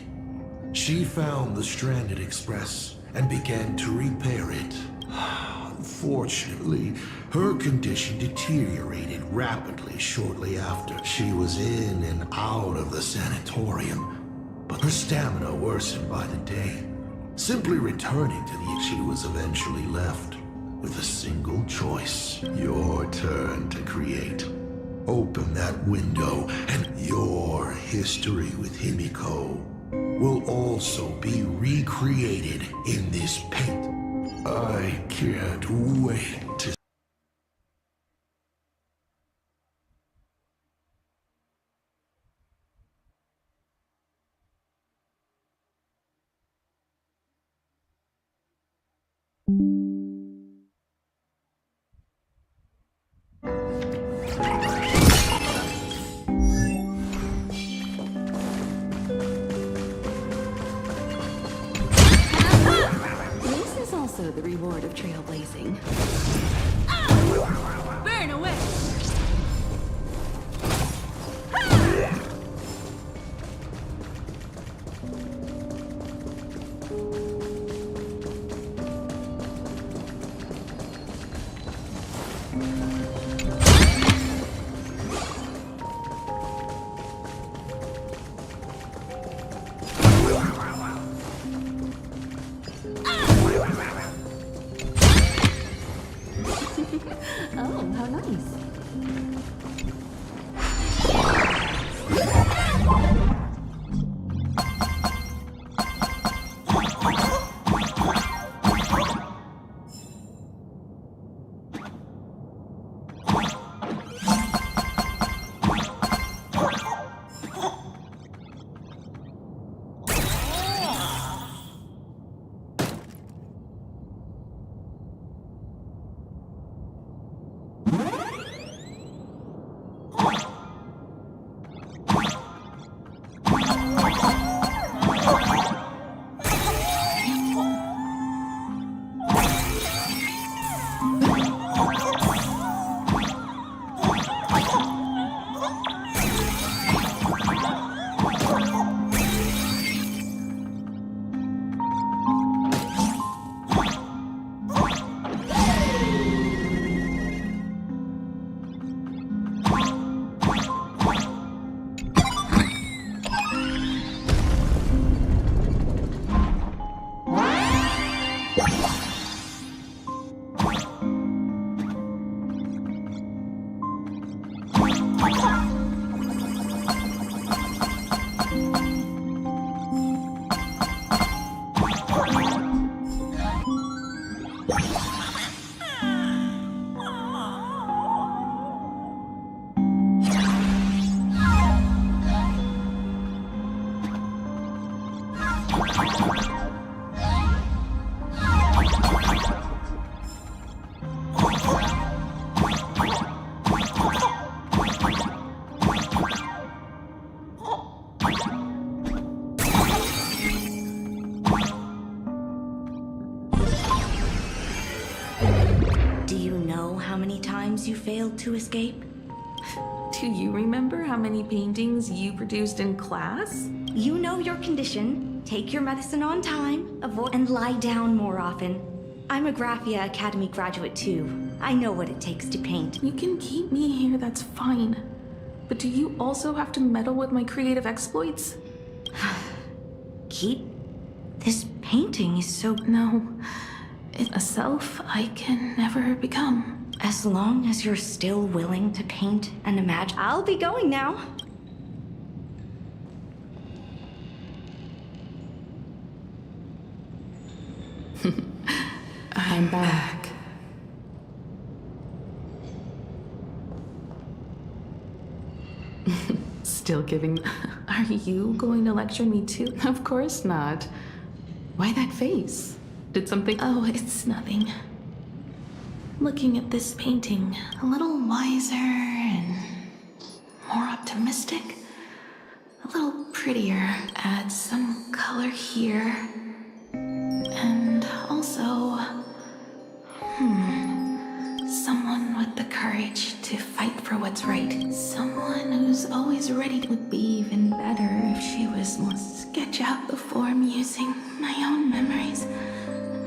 She found the stranded express and began to repair it. Unfortunately, her condition deteriorated rapidly shortly after. She was in and out of the sanatorium, but her stamina worsened by the day. Simply returning to she was eventually left with a single choice. Your turn to create. Open that window, and your history with Himiko will also be recreated in this paint. I can't wait to This is also the reward of trailblazing. Burn away! Oh, how nice. Do you know how many times you failed to escape? Do you remember how many paintings you produced in class? You know your condition. Take your medicine on time, avoid and lie down more often. I'm a Graphia Academy graduate too. I know what it takes to paint. You can keep me here, that's fine. But do you also have to meddle with my creative exploits? Keep? This painting is so... No. It's a self I can never become. As long as you're still willing to paint and imagine... I'll be going now. I'm back. Still giving... Are you going to lecture me too? Of course not. Why that face? Did something... Oh, it's nothing. Looking at this painting, a little wiser and more optimistic. A little prettier. Add some color here. And also... someone with the courage to fight for what's right. Someone who's always ready to... Would be even better if she was more... Sketch out the form using my own memories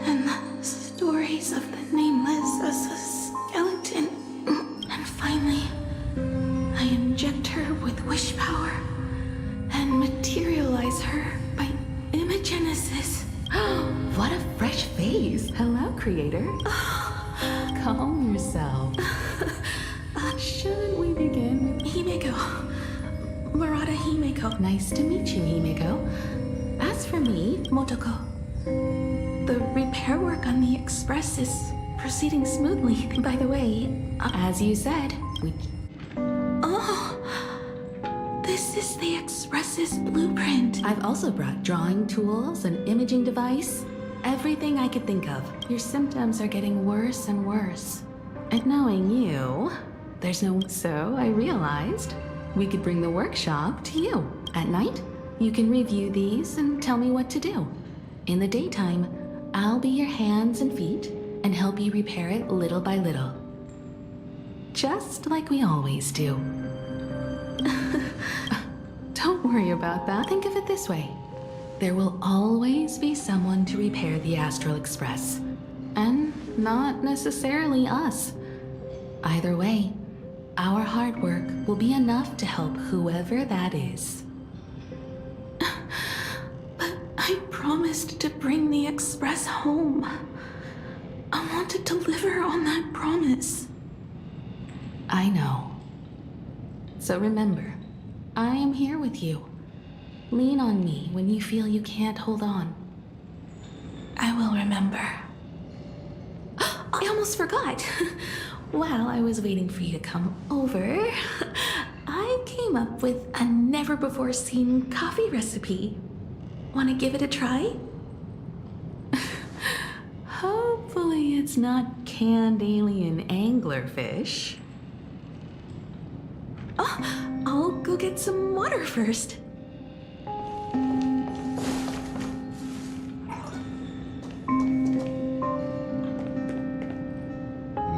and the stories of the nameless as a skeleton. And finally, I inject her with wish power and materialize her by imagenesis. What a fresh face. Hello, creator. Calm yourself. Shouldn't we begin with Himeko? Murata Himeko. Nice to meet you, Himeko. As for me, Motoko, the repair work on the Express is proceeding smoothly. By the way, As you said, we... Oh, this is the Express's blueprint. I've also brought drawing tools, an imaging device, everything I could think of. Your symptoms are getting worse and worse. And knowing you, there's no... So I realized we could bring the workshop to you. At night, you can review these and tell me what to do. In the daytime, I'll be your hands and feet and help you repair it little by little. Just like we always do. Don't worry about that. Think of it this way. There will always be someone to repair the Astral Express. And not necessarily us. Either way, our hard work will be enough to help whoever that is. But I promised to bring the Express home. I want to deliver on that promise. I know. So remember, I am here with you. Lean on me when you feel you can't hold on. I will remember. I almost forgot. While I was waiting for you to come over, I came up with a never-before-seen coffee recipe. Want to give it a try? Hopefully it's not canned alien anglerfish. Oh, I'll go get some water first.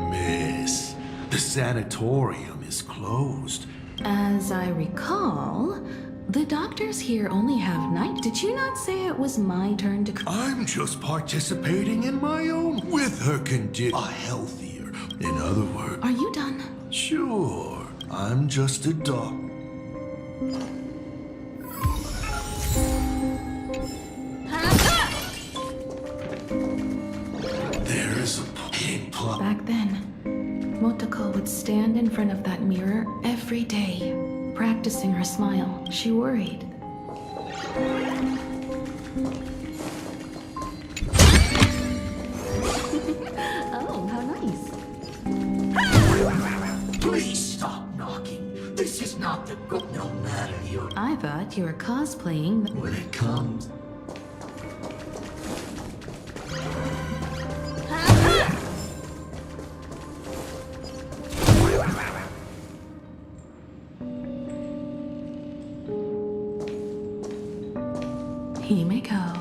Miss, the sanatorium is closed. As I recall, the doctors here only have night. Did you not say it was my turn to... I'm just participating in my own with her condition. A healthier. In other words... Are you done? Sure. I'm just a dog. There is a pig plot. Back then, Motoko would stand in front of that mirror every day, practicing her smile. She worried. Oh, how nice. Please stop knocking. This is not the good. No matter your. I thought you were cosplaying. When it comes. Himeko,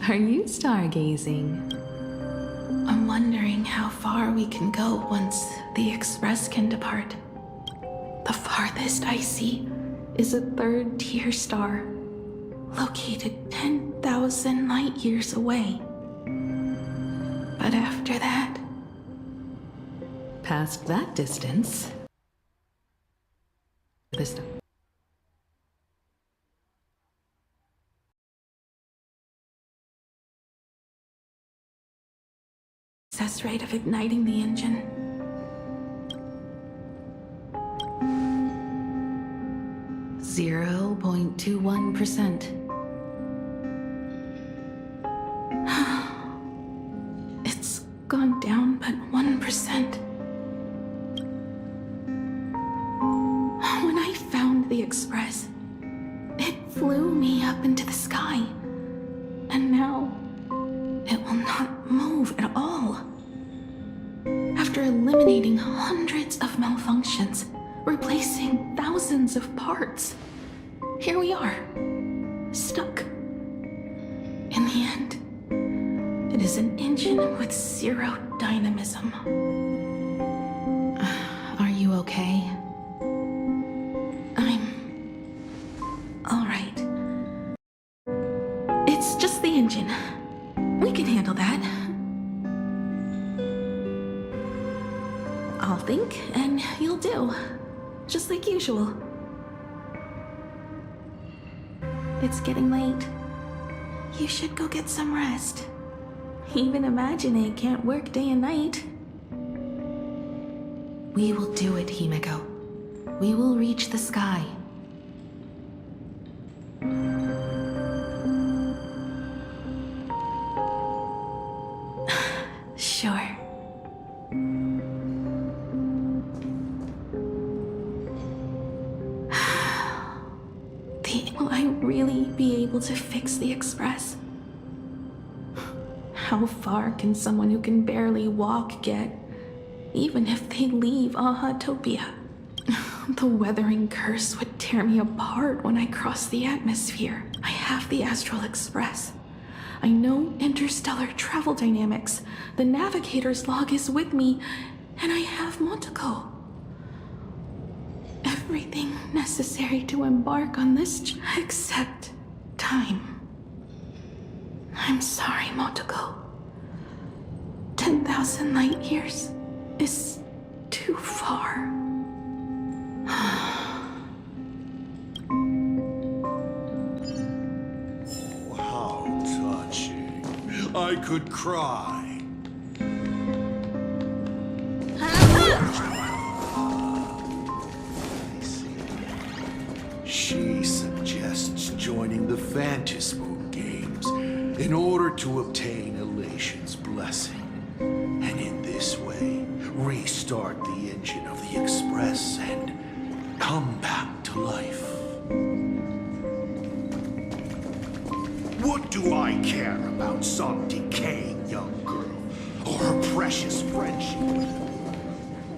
are you stargazing? I'm wondering how far we can go once the Express can depart. The farthest I see is a third-tier star, located 10,000 light years away. But after that, Past that distance. success rate of igniting the engine. 0.21%. It's gone down but 1%. When I found the Express, it flew me up into the sky. And now, it will not move at all. After eliminating hundreds of malfunctions, replacing thousands of parts, here we are, stuck. In the end, it is an engine with zero dynamism. Are you okay? I'm all right. It's just the engine. We can handle that. I'll think, and you'll do. Just like usual. It's getting late. You should go get some rest. Even Imagine can't work day and night. We will do it, Himeko. We will reach the sky. Sure. Will I really be able to fix the Express? How far can someone who can barely walk get, even if they leave Ahatopia? The weathering curse would tear me apart when I cross the atmosphere. I have the Astral Express. I know interstellar travel dynamics. The navigator's log is with me, and I have Motoko. Everything necessary to embark on this except time. I'm sorry, Motoko. 10,000 light years is too far. How touching. I could cry. She suggests joining the Phantasmoon Games in order to obtain Elation's blessing, and in this way, restart the engine of the Express and come back to life. What do I care about some decaying young girl or her precious friendship?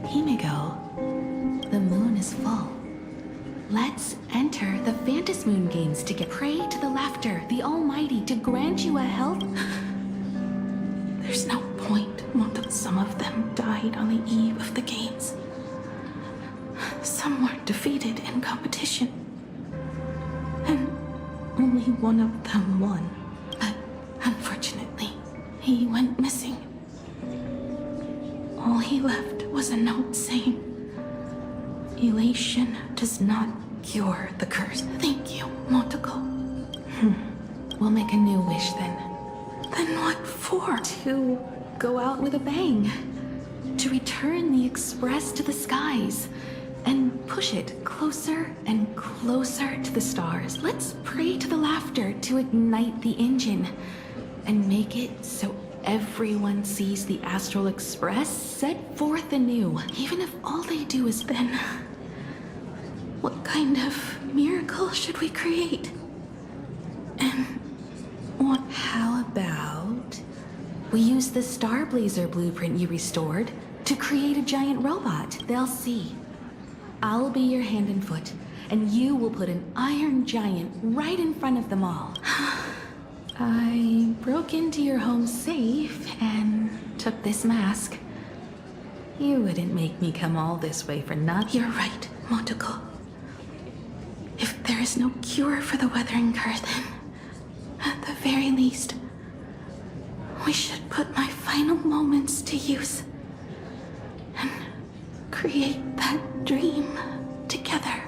Himeko, the moon is full. Let's enter the Phantasmoon Games to pray to the laughter, the Almighty, to grant you a health. There's no point. Some of them died on the eve of the games. Some were defeated in competition. And only one of them won. But unfortunately, he went missing. All he left was a note saying, "Elation does not cure the curse." Thank you, Motoko. We'll make a new wish then. Then what for? To go out with a bang. to return the Express to the skies and push it closer and closer to the stars. Let's pray to the laughter to ignite the engine and make it so everyone sees the Astral Express set forth anew, even if all they do is then. What kind of miracle should we create? And how about we use the Starblazer blueprint you restored to create a giant robot they'll see? I'll be your hand and foot, and you will put an iron giant right in front of them all. I broke into your home safe and took this mask. You wouldn't make me come all this way for nothing. You're right, Motoko. If there is no cure for the Weathering Curse, then, at the very least, we should put my final moments to use and create that dream together.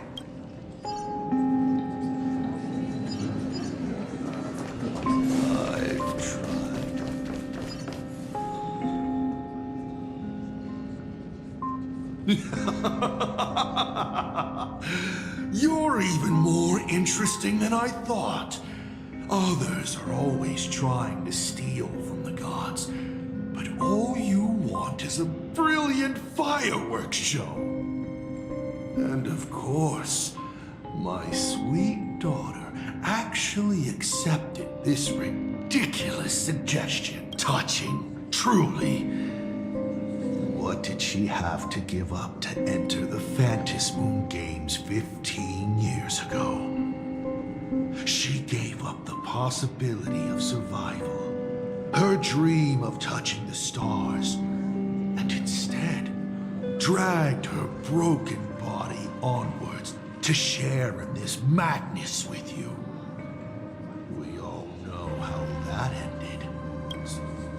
You're even more interesting than I thought. Others are always trying to steal from the gods, but all you want is a brilliant fireworks show. And of course, my sweet daughter actually accepted this ridiculous suggestion. Touching, truly. What did she have to give up to enter the Phantasmoon Games 15 years ago? She gave up the possibility of survival, her dream of touching the stars, and instead dragged her broken body onwards to share in this madness with you. We all know how that ended.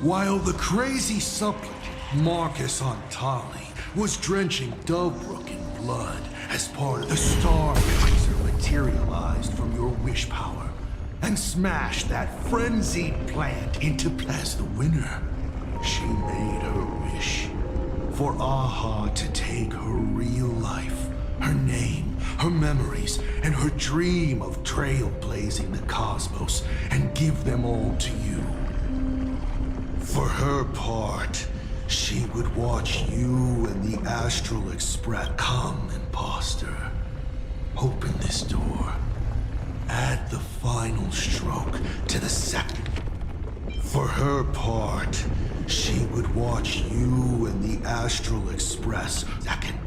While the crazy supplicant Marcus Antali was drenching Dovebrook in blood as part of the Starblazer materialized from your wish power and smashed that frenzied plant into as the winner. She made her wish for Aha to take her real life, her name, her memories, and her dream of trailblazing the cosmos and give them all to you. For her part, she would watch you and the Astral Express. Come, imposter. Open this door. Add the final stroke to the second. For her part, she would watch you and the Astral Express. Second.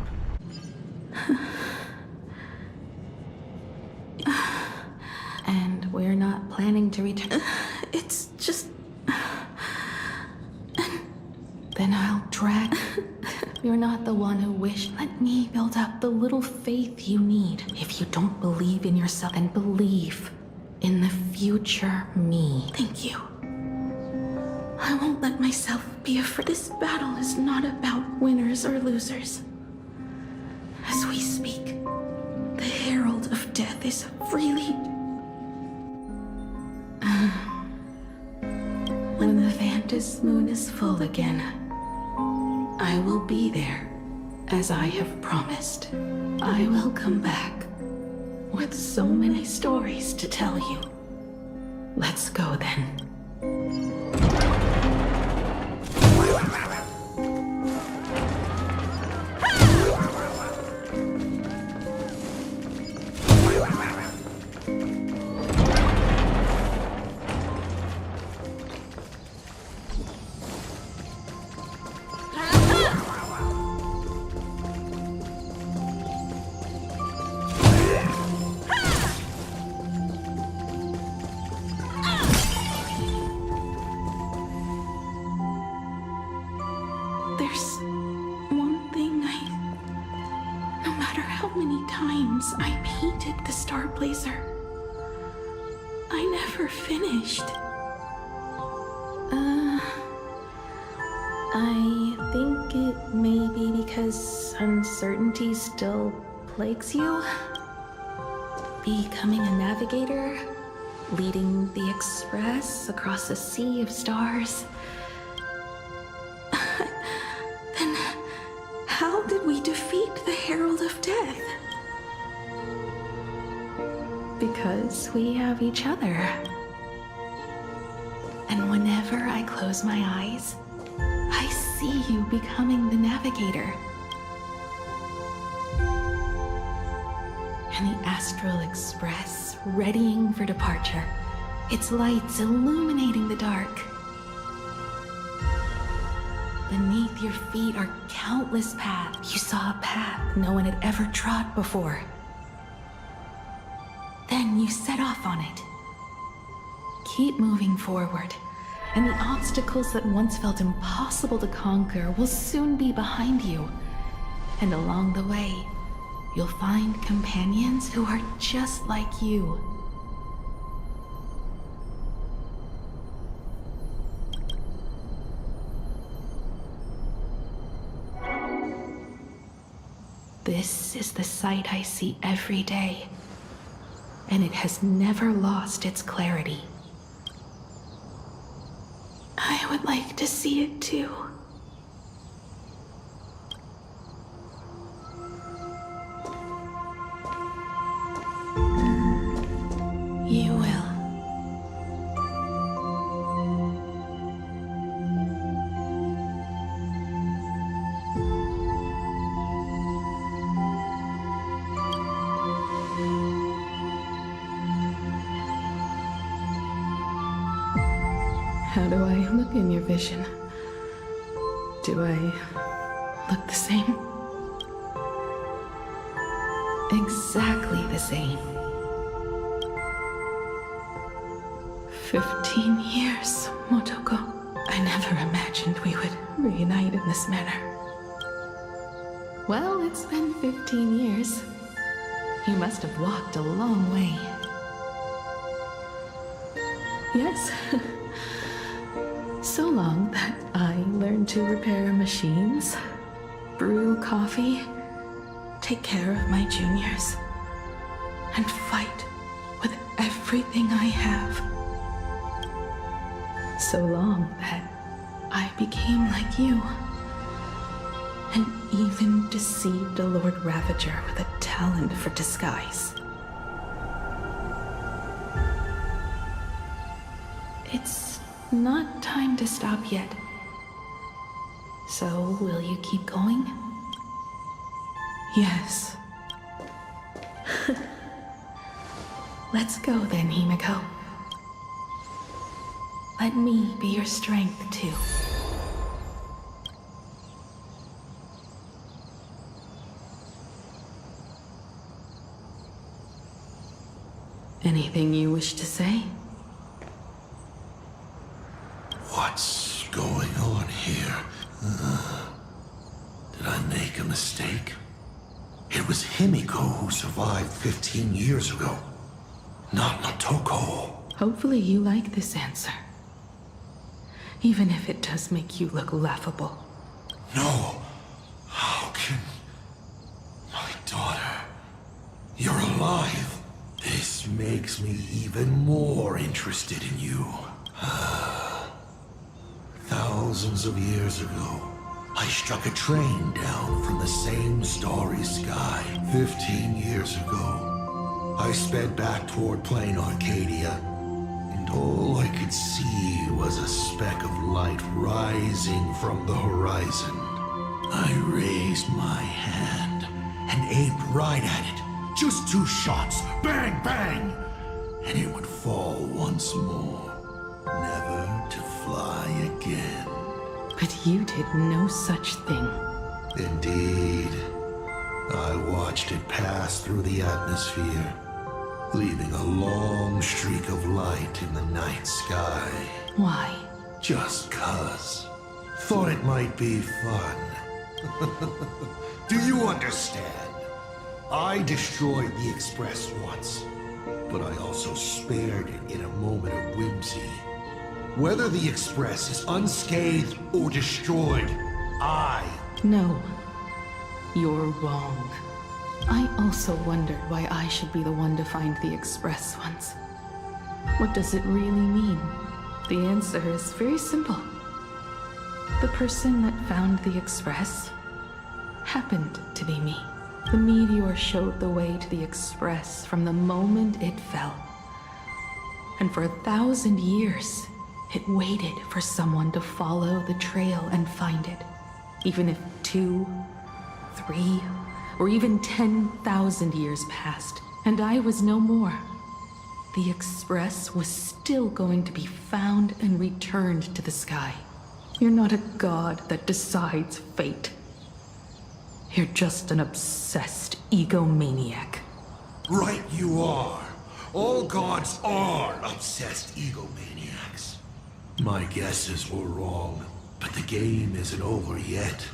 And we're not planning to return. It's just... Then I'll drag. You're not the one who wished. Let me build up the little faith you need. If you don't believe in yourself, then believe in the future me. Thank you. I won't let myself be afraid. This battle is not about winners or losers. As we speak, the Herald of Death is freely... When the Phantasmoon is full again, I will be there, as I have promised. I will come back with so many stories to tell you. Let's go then. There's one thing no matter how many times I painted the Starblazer, I never finished. I think it may be because uncertainty still plagues you. Becoming a navigator, leading the Express across a sea of stars. Then child of death. Because we have each other. And whenever I close my eyes, I see you becoming the navigator. And the Astral Express, readying for departure, its lights illuminating the dark. Beneath your feet are countless paths. You saw a path no one had ever trod before. Then you set off on it. Keep moving forward, and the obstacles that once felt impossible to conquer will soon be behind you. And along the way, you'll find companions who are just like you. This is the sight I see every day, and it has never lost its clarity. I would like to see it too. You will. How do I look in your vision? Do I look the same? Exactly the same. 15 years, Motoko. I never imagined we would reunite in this manner. Well, it's been 15 years. You must have walked a long way. Yes. So long that I learned to repair machines, brew coffee, take care of my juniors, and fight with everything I have. So long that I became like you, and even deceived a Lord Ravager with a talent for disguise. It's not time to stop yet. So, will you keep going? Yes. Let's go then, Himiko. Let me be your strength, too. Anything you wish to say? What's going on here? Did I make a mistake? It was Himiko who survived 15 years ago, not Motoko. Hopefully you like this answer. Even if it does make you look laughable. No. How can... My daughter... You're alive. This makes me even more interested in you. Thousands of years ago, I struck a train down from the same starry sky. 15 years ago, I sped back toward Plain Arcadia, and all I could see was a speck of light rising from the horizon. I raised my hand and aimed right at it. Just 2 shots, bang, bang, and it would fall once more, never to fly again. But you did no such thing. Indeed. I watched it pass through the atmosphere, leaving a long streak of light in the night sky. Why? Just 'cause. Thought it might be fun. Do you understand? I destroyed the Express once, but I also spared it in a moment of whimsy. Whether the Express is unscathed or destroyed, No. You're wrong. I also wondered why I should be the one to find the Express once. What does it really mean? The answer is very simple. The person that found the Express happened to be me. The meteor showed the way to the Express from the moment it fell. And for 1,000 years, it waited for someone to follow the trail and find it. Even if 2, 3, or even 10,000 years passed, and I was no more, the Express was still going to be found and returned to the sky. You're not a god that decides fate. You're just an obsessed egomaniac. Right you are. All gods are obsessed egomaniacs. My guesses were wrong, but the game isn't over yet.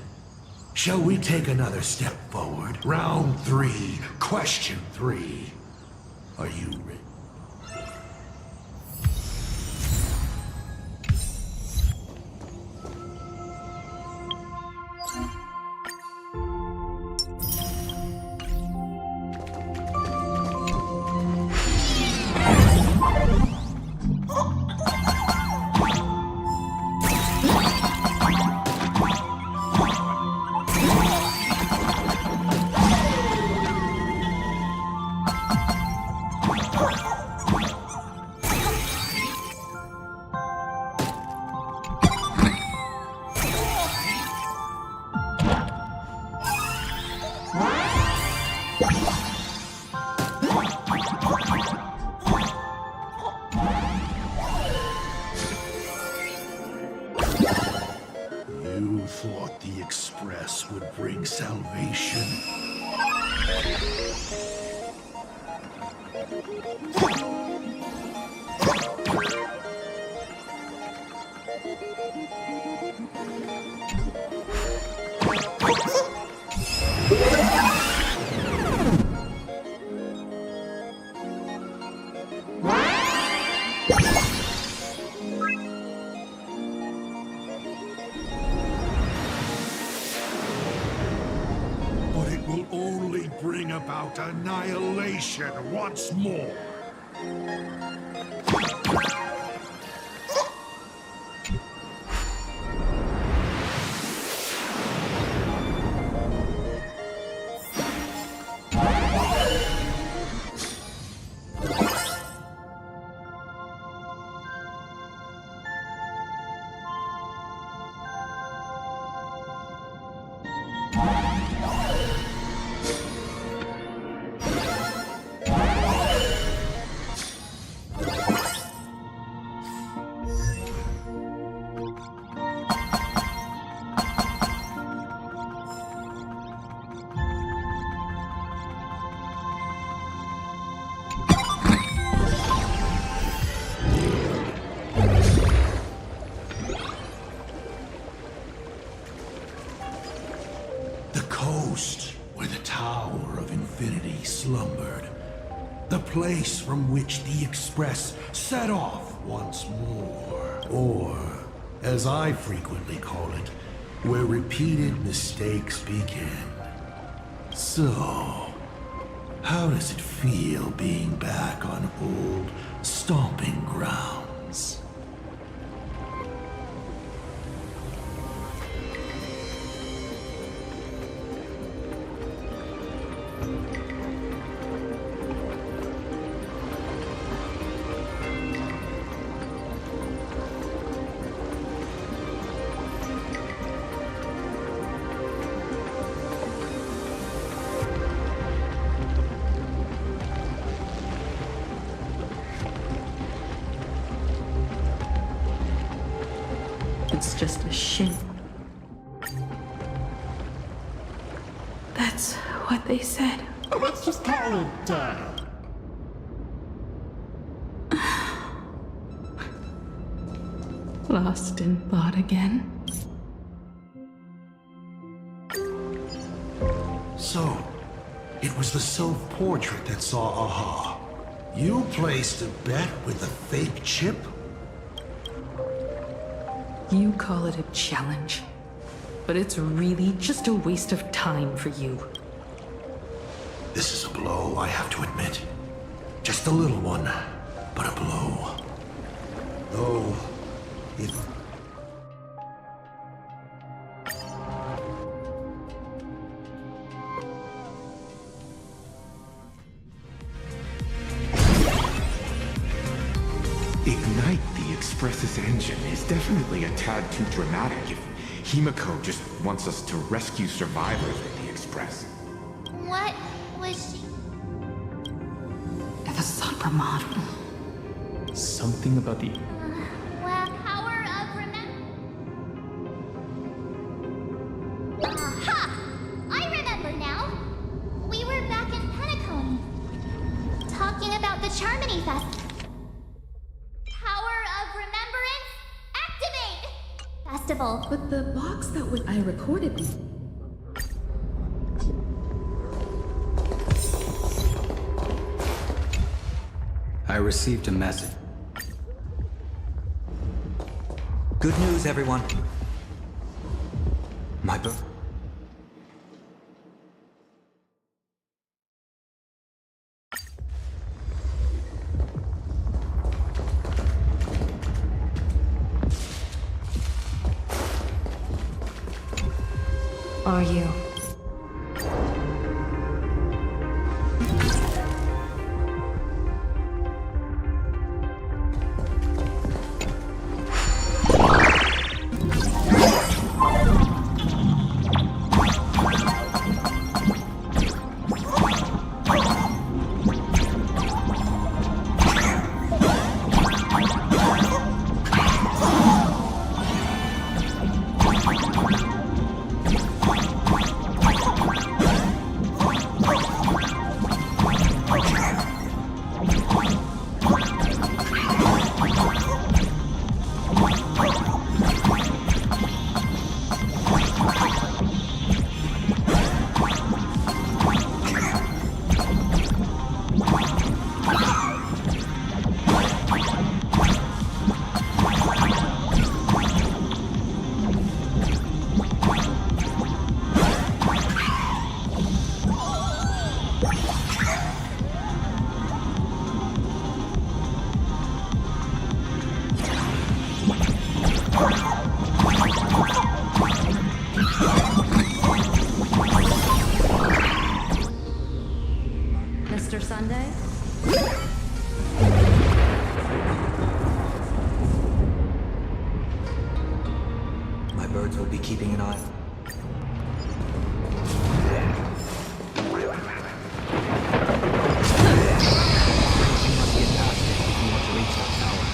Shall we take another step forward? Round 3, question 3. Are you ready? You thought the Express would bring salvation? But it will only bring about annihilation once more. Where the Tower of Infinity slumbered. The place from which the Express set off once more. Or, as I frequently call it, where repeated mistakes begin. So, how does it feel being back on old stomping grounds? It's just a shame. That's what they said. Let's just call it done. Lost in thought again. So, it was the self-portrait that saw Aha. You placed a bet with a fake chip? You call it a challenge, but it's really just a waste of time for you. This is a blow, I have to admit. Just a little one, but a blow. Though, if... Ignite the Express's engine is definitely a tad too dramatic if Himiko just wants us to rescue survivors with the Express. What was she? The Supremon. Something about the... Well, power of Aha! I remember now. We were back in Penacony, talking about the Charmony Fest. Power of Remembrance, activate! Festival. But the box that was I recorded. I received a message. Good news, everyone. My book. Are you? Mr. Sunday? My birds will be keeping an eye. You must get past it if you want to reach that tower.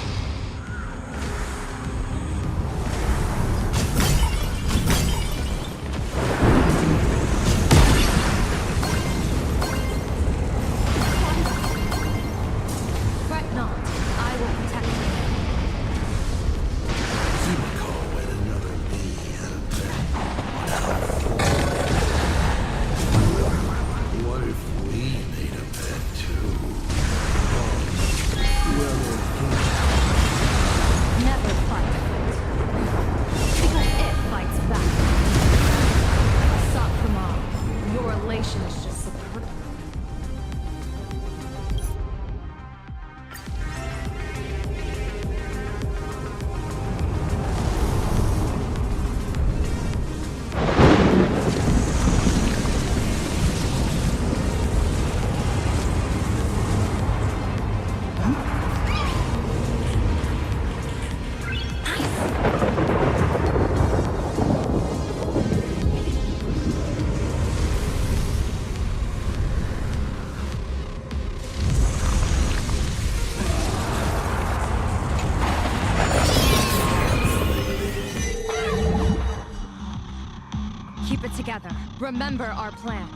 Fret not. I will protect you. Himiko and another me had a bet What if we made a bet too? Never fight. Because it fights back. Sakrama, your elation is just superb. Keep it together. Remember our plan.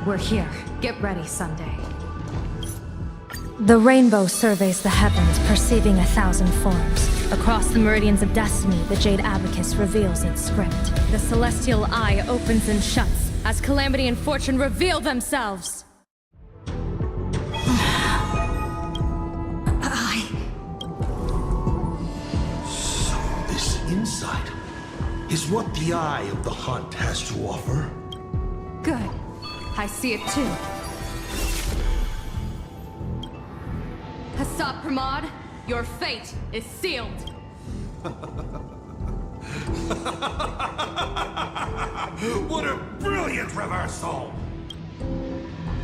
We're here. Get ready, Sunday. The rainbow surveys the heavens, perceiving 1,000 forms. Across the meridians of destiny, the Jade Abacus reveals its script. The celestial eye opens and shuts as calamity and fortune reveal themselves. So this insight is what the Eye of the Hunt has to offer. Good. I see it too. Hsr 4.4, your fate is sealed. What a brilliant reversal!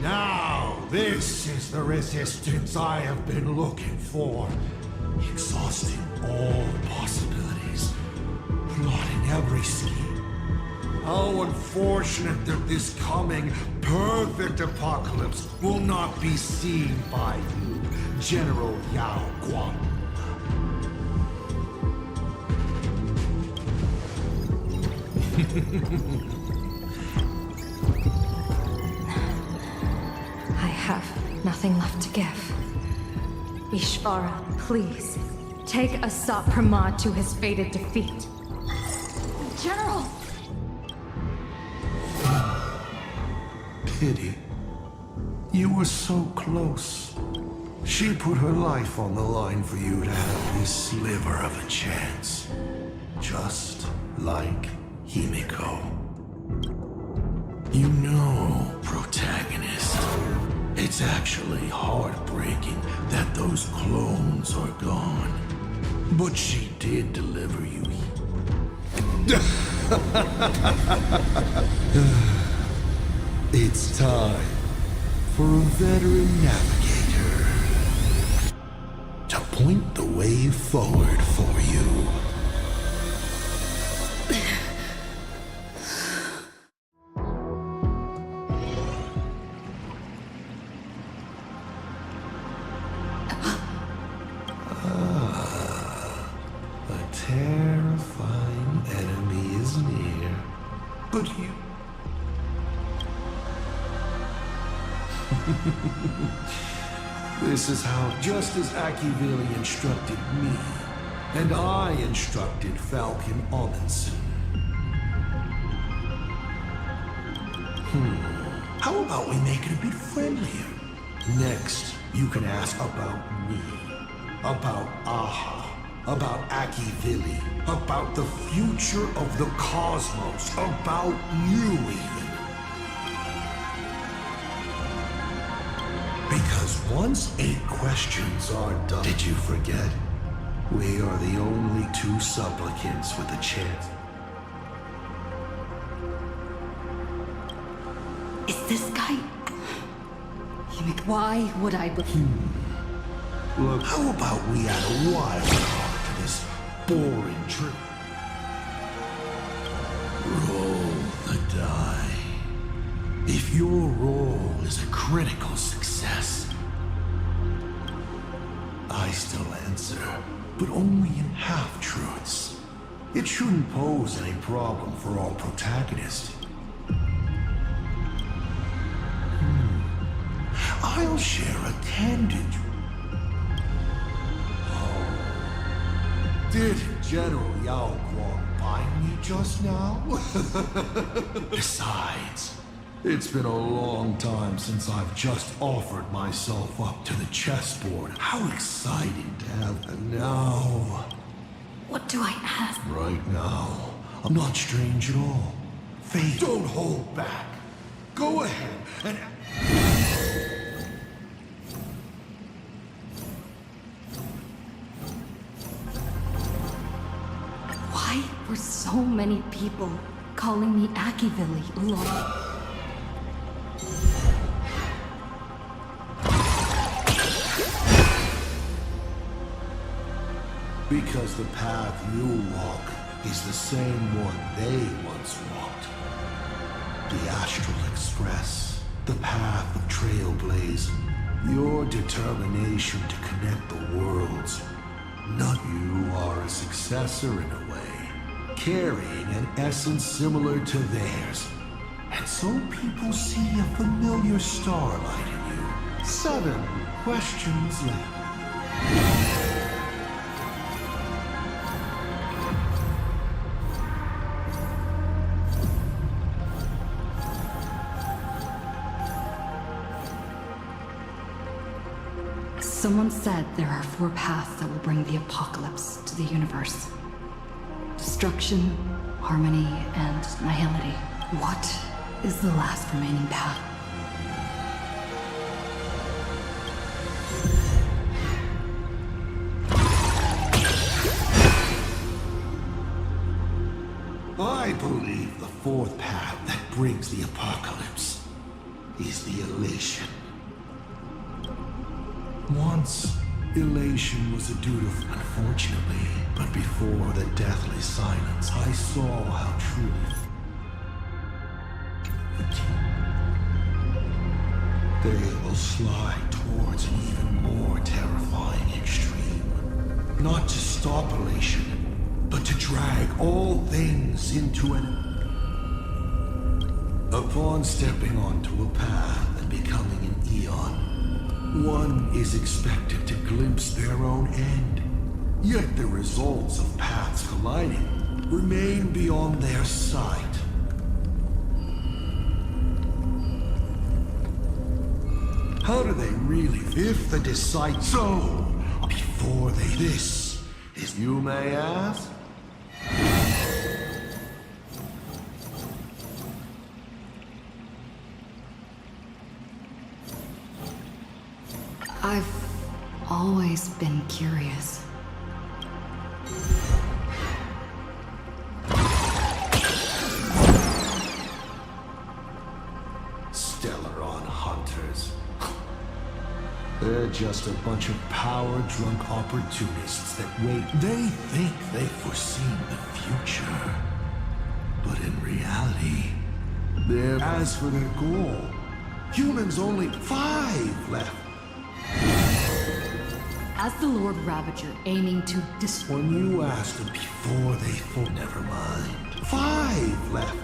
Now, this is the resistance I have been looking for. Exhausting all possibilities. Plotting every scheme. How unfortunate that this coming perfect apocalypse will not be seen by you, General Yao Guang. I have nothing left to give. Ishvara, please, take Hsr 4.4 to his fated defeat. General! Pity. You were so close. She put her life on the line for you to have this sliver of a chance. Just like Himiko. You know, protagonist, it's actually heartbreaking that those clones are gone. But she did deliver you. It's time for a veteran navigator to point the way forward for you. A terrifying enemy is near, but you... This is how, just as Akivili instructed me, and I instructed Falcon Amundsen. How about we make it a bit friendlier? Next, you can ask about me, about Aha, about Akivili, about the future of the cosmos, about you even. Because once 8 questions are done... Did you forget? We are the only 2 supplicants with a chance. Is this guy... Why would I believe... Look, how about we add a wild card to this boring trip? Roll the die. If your roll is a critical success, I still answer, but only in half-truths. It shouldn't pose any problem for our protagonist. I'll share a candid... Oh. Did General Yao Guang bind me just now? Besides, it's been a long time since I've just offered myself up to the chessboard. How exciting to have... And now... What do I ask? Right now, I'm not strange at all. Fate, don't hold back. Go ahead and... Why were so many people calling me Akivili long? Because the path you'll walk is the same one they once walked. The Astral Express, the path of Trailblaze, your determination to connect the worlds. Not you are a successor in a way, carrying an essence similar to theirs. And And so people see a familiar starlight in you. 7 questions left. Someone said there are 4 paths that will bring the apocalypse to the universe. Destruction, harmony, and nihility. What is the last remaining path? I believe the 4th path that brings the apocalypse is the elation. Once, elation was a dutiful, unfortunately, but before the deathly silence, I saw how truth. They will slide towards an even more terrifying extreme. Not to stop elation, but to drag all things into an... Upon stepping onto a path and becoming an eon, one is expected to glimpse their own end. Yet the results of paths colliding remain beyond their sight. How do they really, if the decide so, before they... This is, you may ask? I've always been curious. Stellaron hunters. They're just a bunch of power-drunk opportunists that wait. They think they've foreseen the future. But in reality, they're... As for their goal, humans only 5 left. As the Lord Ravager aiming to When you asked them before they fall, never mind. 5 left.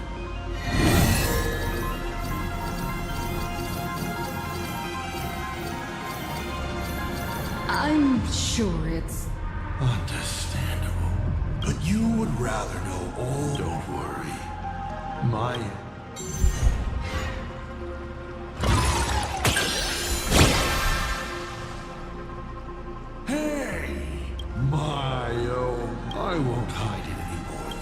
I'm sure it's... Understandable. But you would rather know all... Don't worry. My... Hey! My, oh... I won't hide it anymore.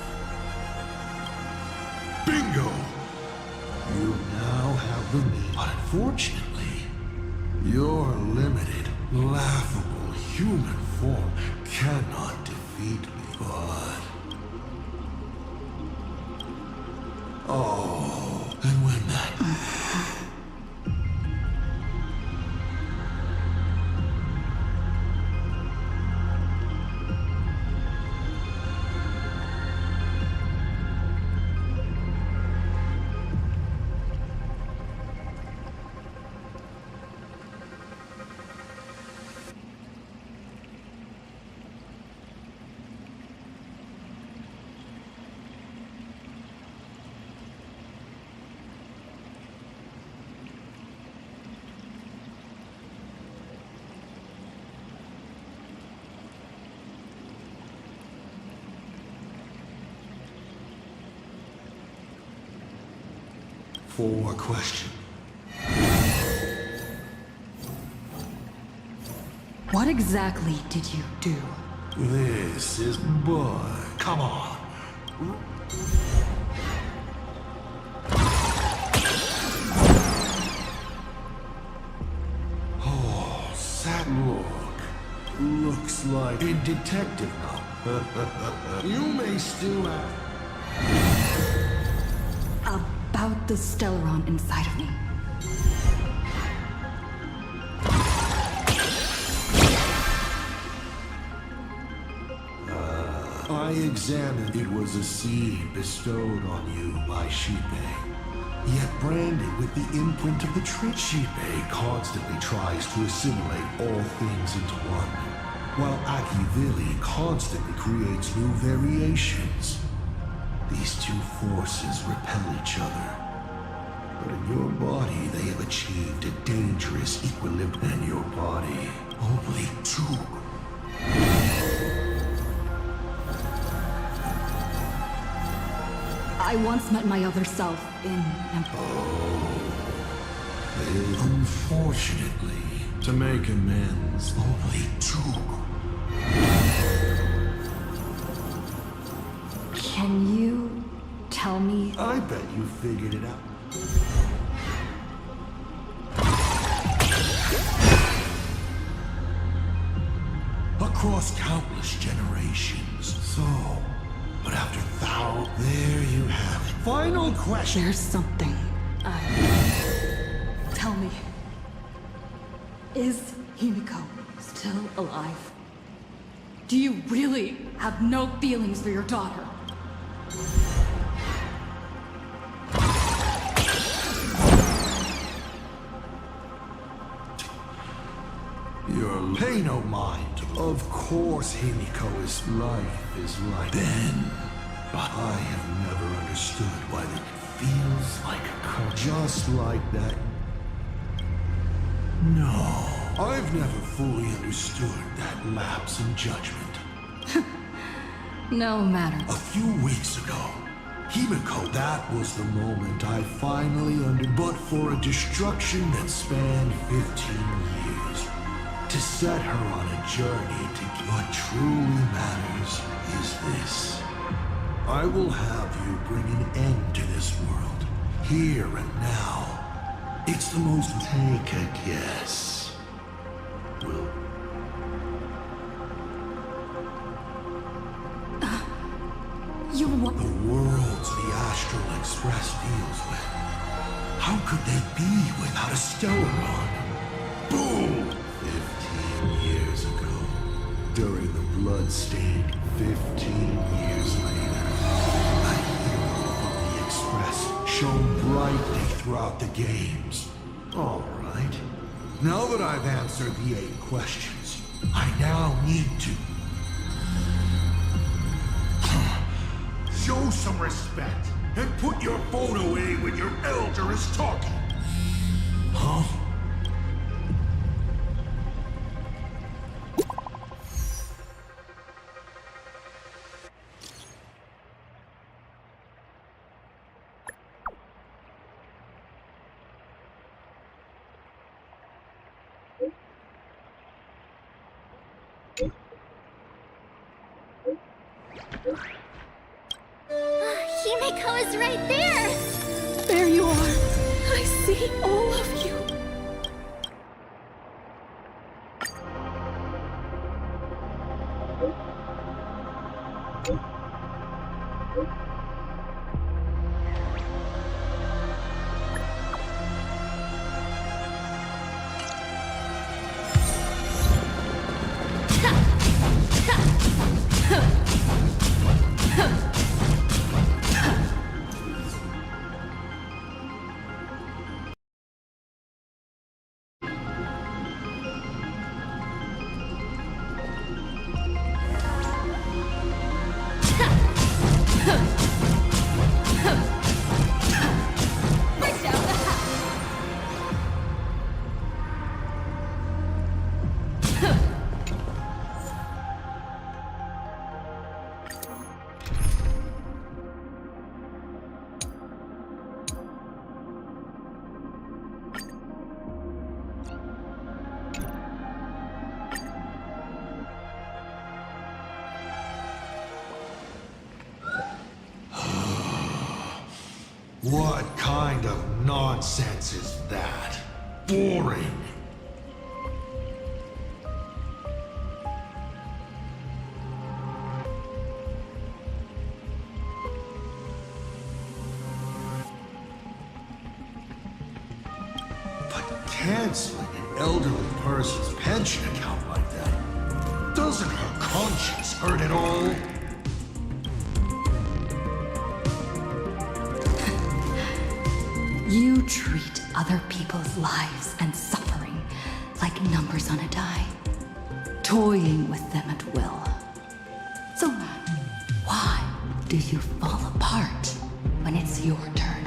Bingo! You now have the means. But unfortunately, your limited, laughable human form cannot defeat me. But... Oh, and when that... For question. What exactly did you do? This is... But, come on. Oh, sad look. Looks like a detective now. You may still have... About the Stellaron inside of me. I examined. It was a seed bestowed on you by Sheepei, yet branded with the imprint of the trick. Sheepei constantly tries to assimilate all things into one, while Akivili constantly creates new variations. These two forces repel each other, But in your body, they have achieved a dangerous equilibrium. And your body only took. I once met my other self in... Unfortunately, to make amends, only took. Can you tell me? I bet you figured it out. Across countless generations. So, but after there you have it. Final question. There's something Tell me. Is Himiko still alive? Do you really have no feelings for your daughter? Pay no mind. Of course Himiko's life is like then. But I have never understood why it feels like a curse. Just like that. No. I've never fully understood that lapse in judgment. No matter. A few weeks ago, Himiko, that was the moment I finally But for a destruction that spanned 15 years, to set her on a journey to what truly matters is this. I will have you bring an end to this world, here and now. It's the most... Take a guess. Will... You what? The worlds the Astral Express deals with. How could they be without a stellar run? Boom! 15 years ago, during the bloodstained 15 years later, a hero from the Express shone brightly throughout the games. All right. Now that I've answered the 8 questions, I now need to... show some respect and put your phone away when your elder is talking. Huh? Himiko is right there! There you are. I see all of you. What kind of nonsense is that? Boring. But canceling an elderly person's pension account like that, doesn't her conscience hurt at all? You treat other people's lives and suffering like numbers on a die, toying with them at will. So why do you fall apart when it's your turn?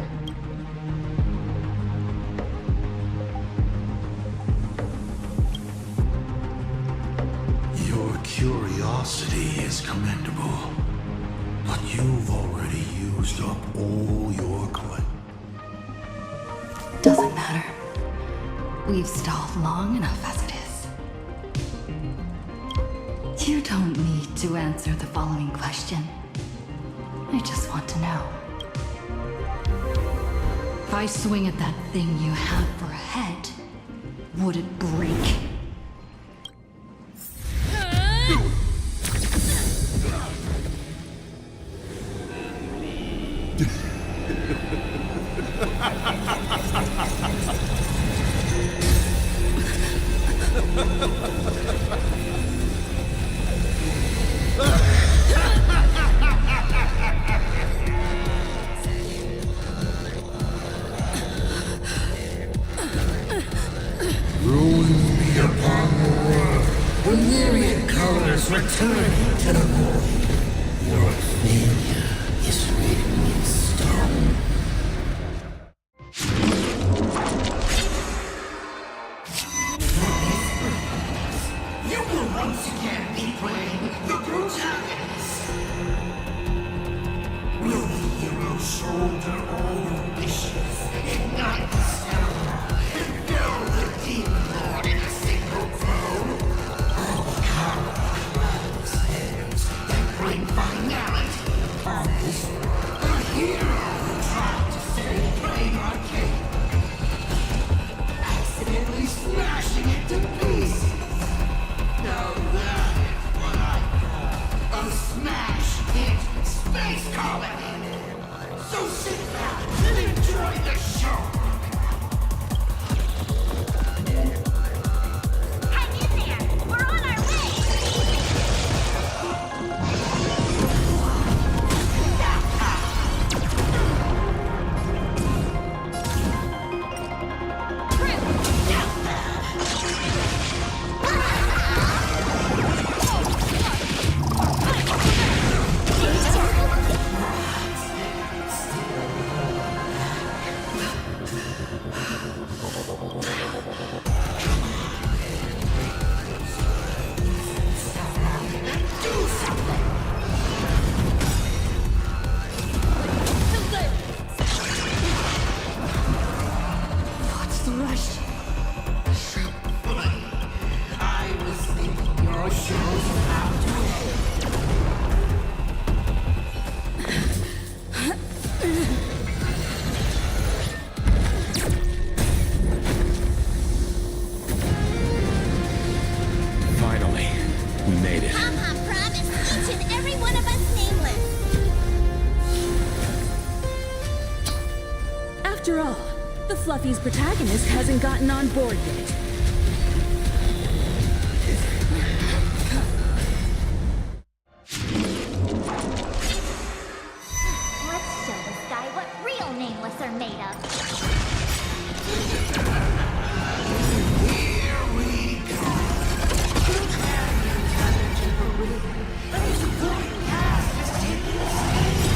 curiosity is commendable, but you've already used up all your claim. Doesn't matter. We've stalled long enough as it is. You don't need to answer the following question. I just want to know. If I swing at that thing you have for a head, would it break? Ruin be upon the world, the myriad colors returning to the void. Your failure is written in stone. You will once again be playing the protagonist. Will the hero shoulder all your wishes, ignite the stone, and build the demon lord in a single blow? All the power of Rattle's hands and bring finality upon this world. The hero who tried to save Plain Arcade, accidentally smashing it to pieces. Now that is what I call a smash hit space comedy. So sit back and enjoy the show. Hang in there! We're on our way! What's the rush? I was thinking your show's about to end. Finally, we made it. Pom-Pom promised each and every one of us nameless. After all, the Fluffy's protagonist hasn't gotten on board yet. Let's show this guy what real nameless are made of. Here we go. A supporting cast is taking the stage.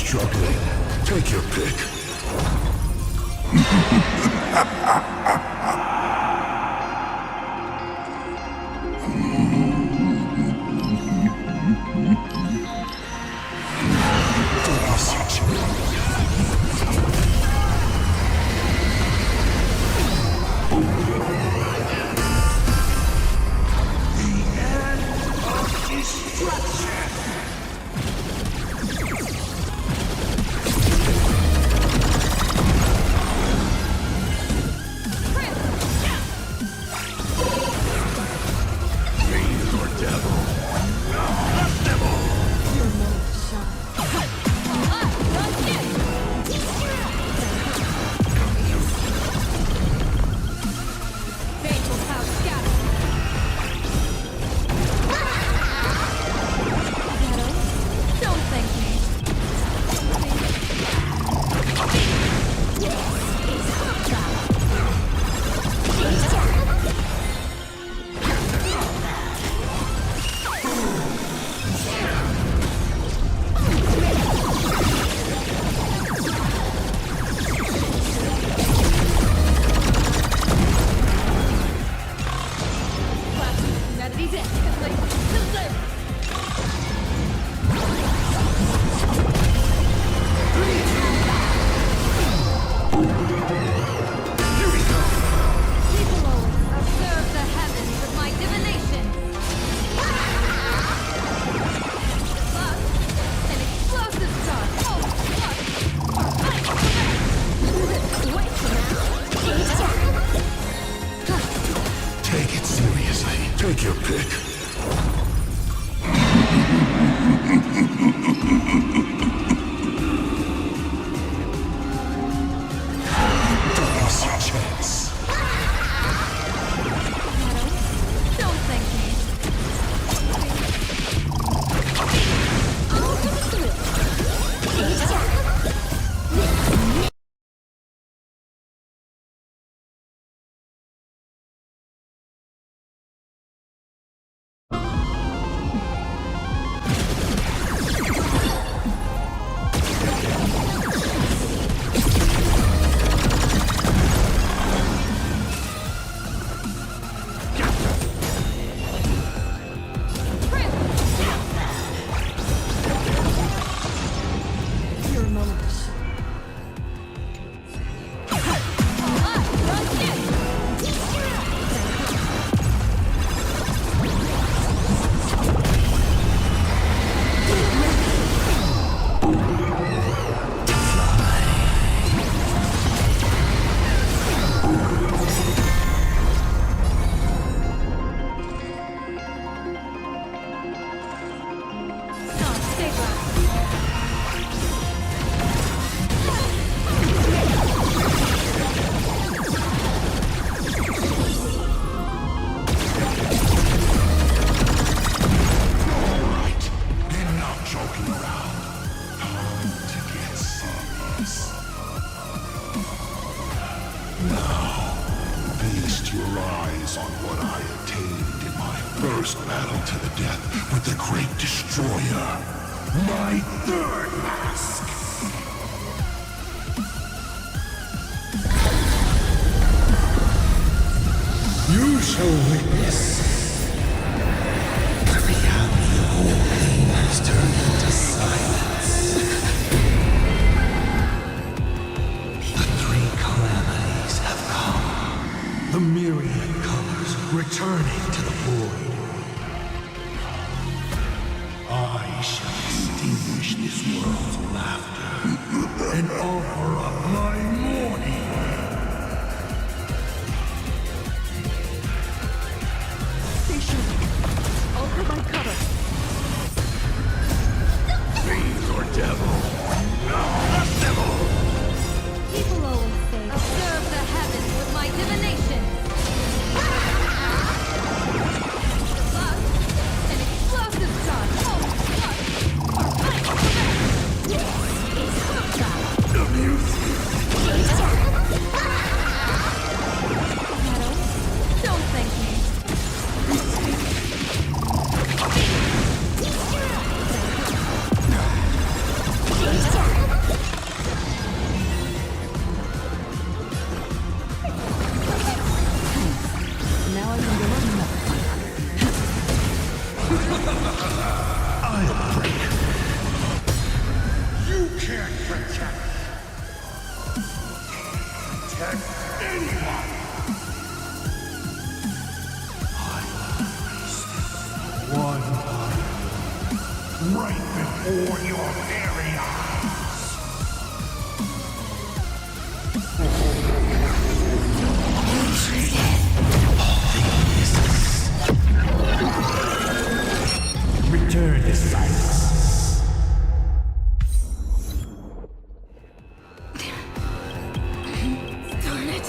struggling? Take your pick. Take your pick. Don't miss your chance. Don't thank me. Feast your eyes on what I attained in my first battle to the death with the Great Destroyer. My third mask! You shall witness. The reality of all pain has turned into silence. The three calamities have come. The myriad colors returning to the void. I shall extinguish this world's laughter and offer up my mourning. Alter my cover. Fiend or devil? Devil! People always say, observe the heavens with my divination. Plus, an explosive shot. Amusing. right before your very eyes. Return to silence. Darn it.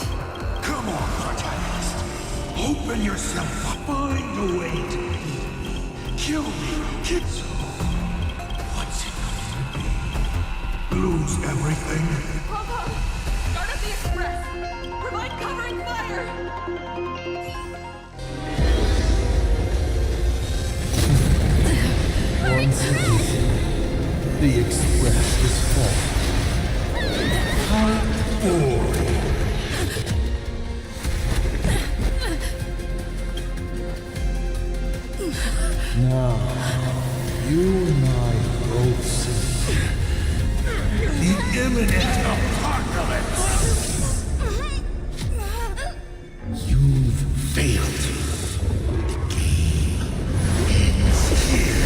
Come on, protagonist. Open yourself up. Find a way to be. Kill me. So, what's it going to be? Lose everything? Bravo! Start up the express! Provide covering fire! Once again, the express is full. How boring. Now, you and I both see the imminent apocalypse. You've failed. The game ends here.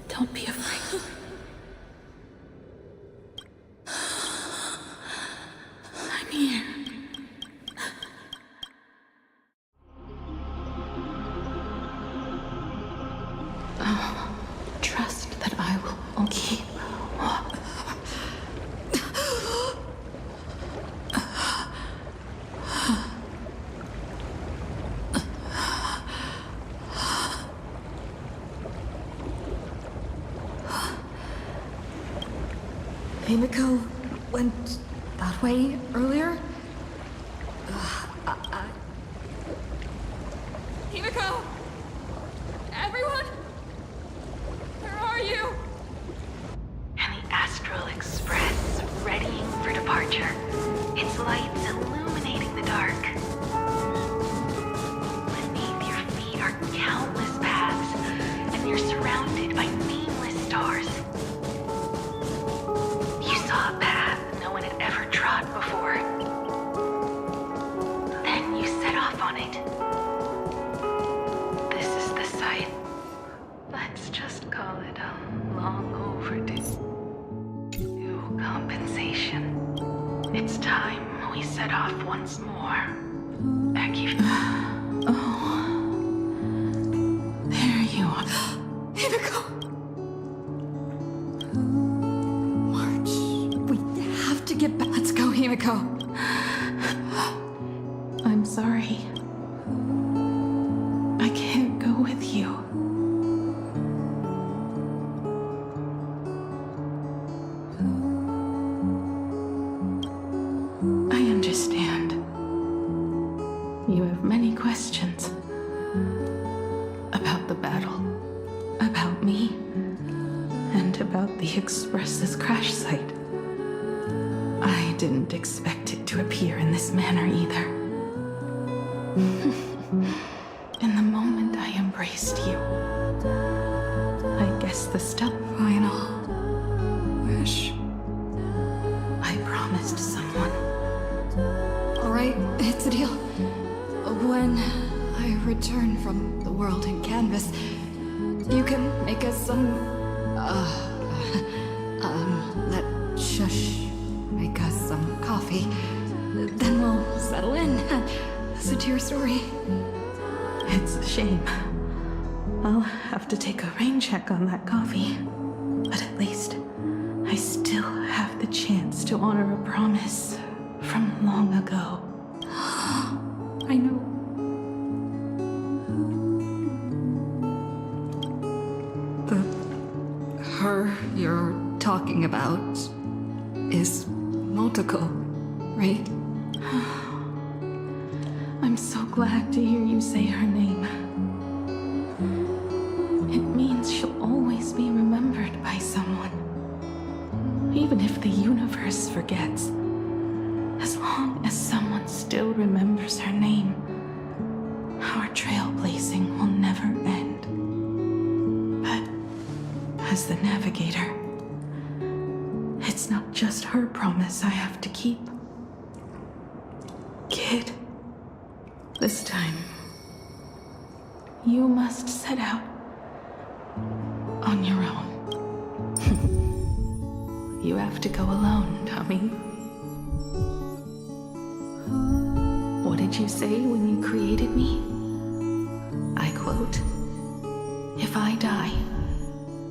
Don't be afraid. I'm here. Oh, trust that I will keep. Himiko went that way earlier? Himiko! Everyone? Where are you? And the Astral Express, readying for departure. Its lights illuminating the dark. Beneath your feet are countless paths, and you're surrounded by nameless stars. You saw a path no one had ever trod before. Then you set off on it. This is the site. Let's just call it a long overdue compensation. It's time we set off once more. Becky. Oh. There you are. Himiko! March. We have to get back. Let's go, Himiko. I'm sorry. I can't go with you. I understand. You have many questions. About the battle. About me. And about the Express's crash site. I didn't expect it to appear in this manner either. In the moment I embraced you, I guess the final wish. I promised someone. Alright, it's a deal. When I return from the world in canvas, you can make us some, let Shush make us some coffee. Then we'll settle in. Listen to your story. It's a shame. I'll have to take a rain check on that coffee. But at least I still have the chance to honor a promise from long ago. I know. The her you're talking about is Motoko, right? I'm so glad to hear you say her name. It means she'll always be remembered by someone. Even if the universe forgets, as long as someone still remembers her name, our trailblazing will never end. But as the navigator, it's not just her promise I have to keep. Kid, this time, you must set out on your own. You have to go alone, Tommy. What did you say when you created me? I quote, "If I die,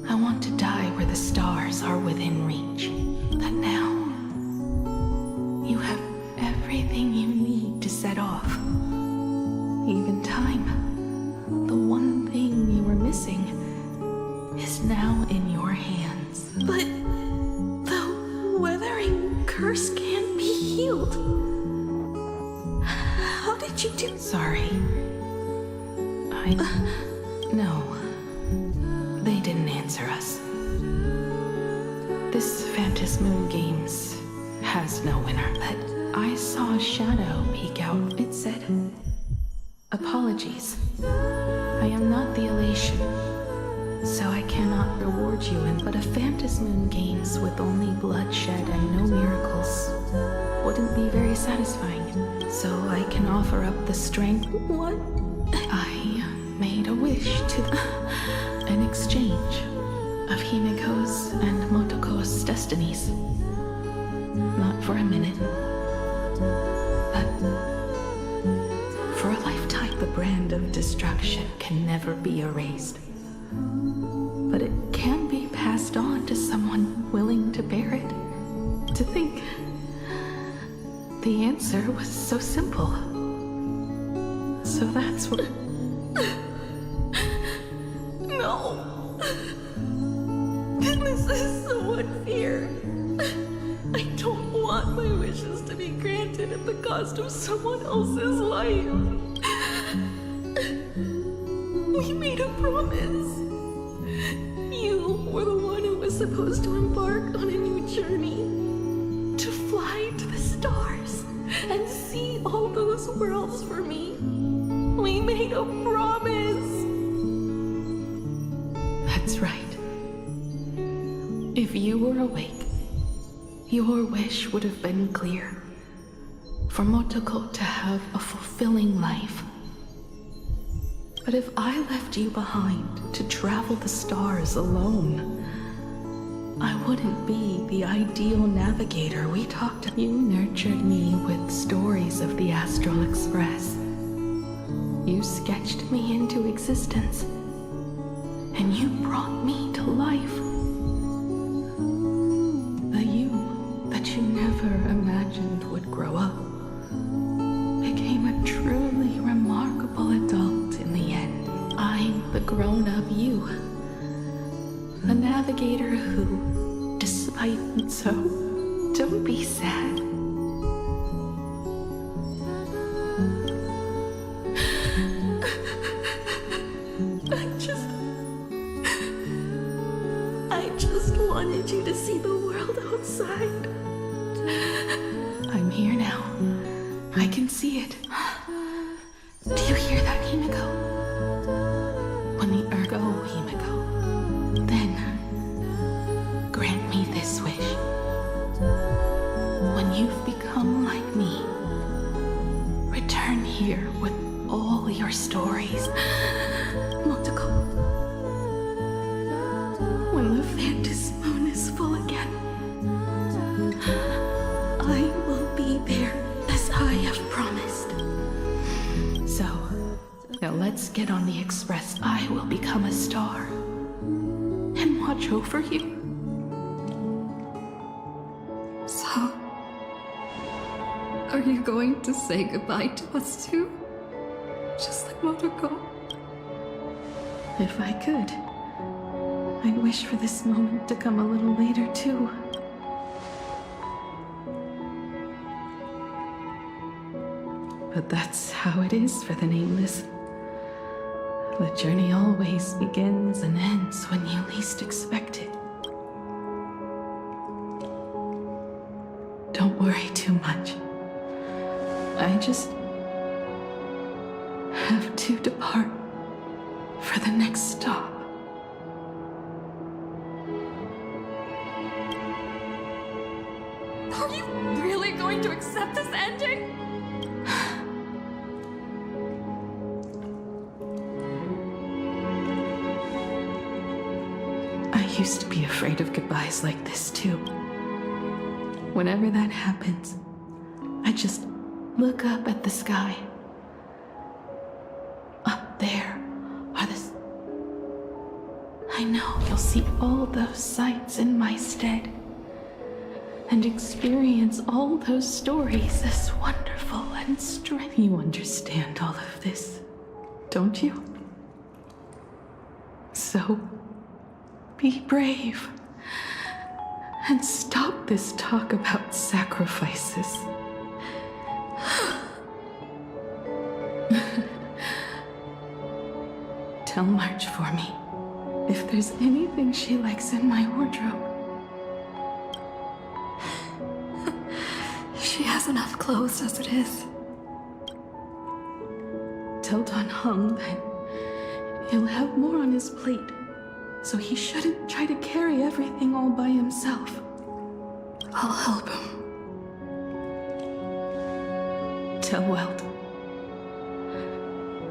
I want to die where the stars are within reach." But now, you have everything you need to set off. Even time. The one thing you were missing is now in your hands. But the weathering curse can't be healed. How did you do? Sorry. No. They didn't answer us. This Phantom Moon Games has no winner, but I saw a shadow peek out. It said, "Apologies. I am not the elation, so I cannot reward you but a Phantom Moon Games with only bloodshed and no miracles wouldn't be very satisfying, so I can offer up the strength." What? I made a wish to an exchange of Himiko's and Motoko's destinies. Not for a minute, but for a lifetime. The brand of destruction can never be erased, but it can be passed on to someone willing to bear it. To think the answer was so simple. So that's what... No! This is so unfair. I don't want my wishes to be granted at the cost of someone else's life. We made a promise. You were the one who was supposed to embark on a new journey. To fly to the stars and see all those worlds for me. We made a promise. That's right. If you were awake, your wish would have been clear. For Motoko to have a fulfilling life. But if I left you behind to travel the stars alone, I wouldn't be the ideal navigator we talked about. You nurtured me with stories of the Astral Express. You sketched me into existence, and you brought me to life. The you that you never imagined would grow up became a truly remarkable adult in the end. I'm the grown-up you. A navigator who, despite so, don't be sad. I just wanted you to see the world outside. I'm here now. I can see it. Do you hear that, Himiko? When the Ergo, Himiko, then grant me this wish. When you've become like me, return here with all your stories. Motoko, when the Phantom Moon is full again, I will be there as I have promised. So, now let's get on the express. I will become a star and watch over you. So, are you going to say goodbye to us too? Just like Motoko? If I could, I'd wish for this moment to come a little later, too. But that's how it is for the Nameless. The journey always begins and ends when you least expect it. Don't worry too much. I just have to depart for the next stop. Are you really going to accept this ending? I used to be afraid of goodbyes like this, too. Whenever that happens, I just look up at the sky. Up there are the... I know you'll see all those sights in my stead and experience all those stories as wonderful and strange. You understand all of this, don't you? So, be brave and stop this talk about sacrifices. Tell March for me if there's anything she likes in my wardrobe. She has enough clothes as it is. Tell Don Hung that he'll have more on his plate, so he shouldn't try to carry everything all by himself. I'll help him. Tell Welt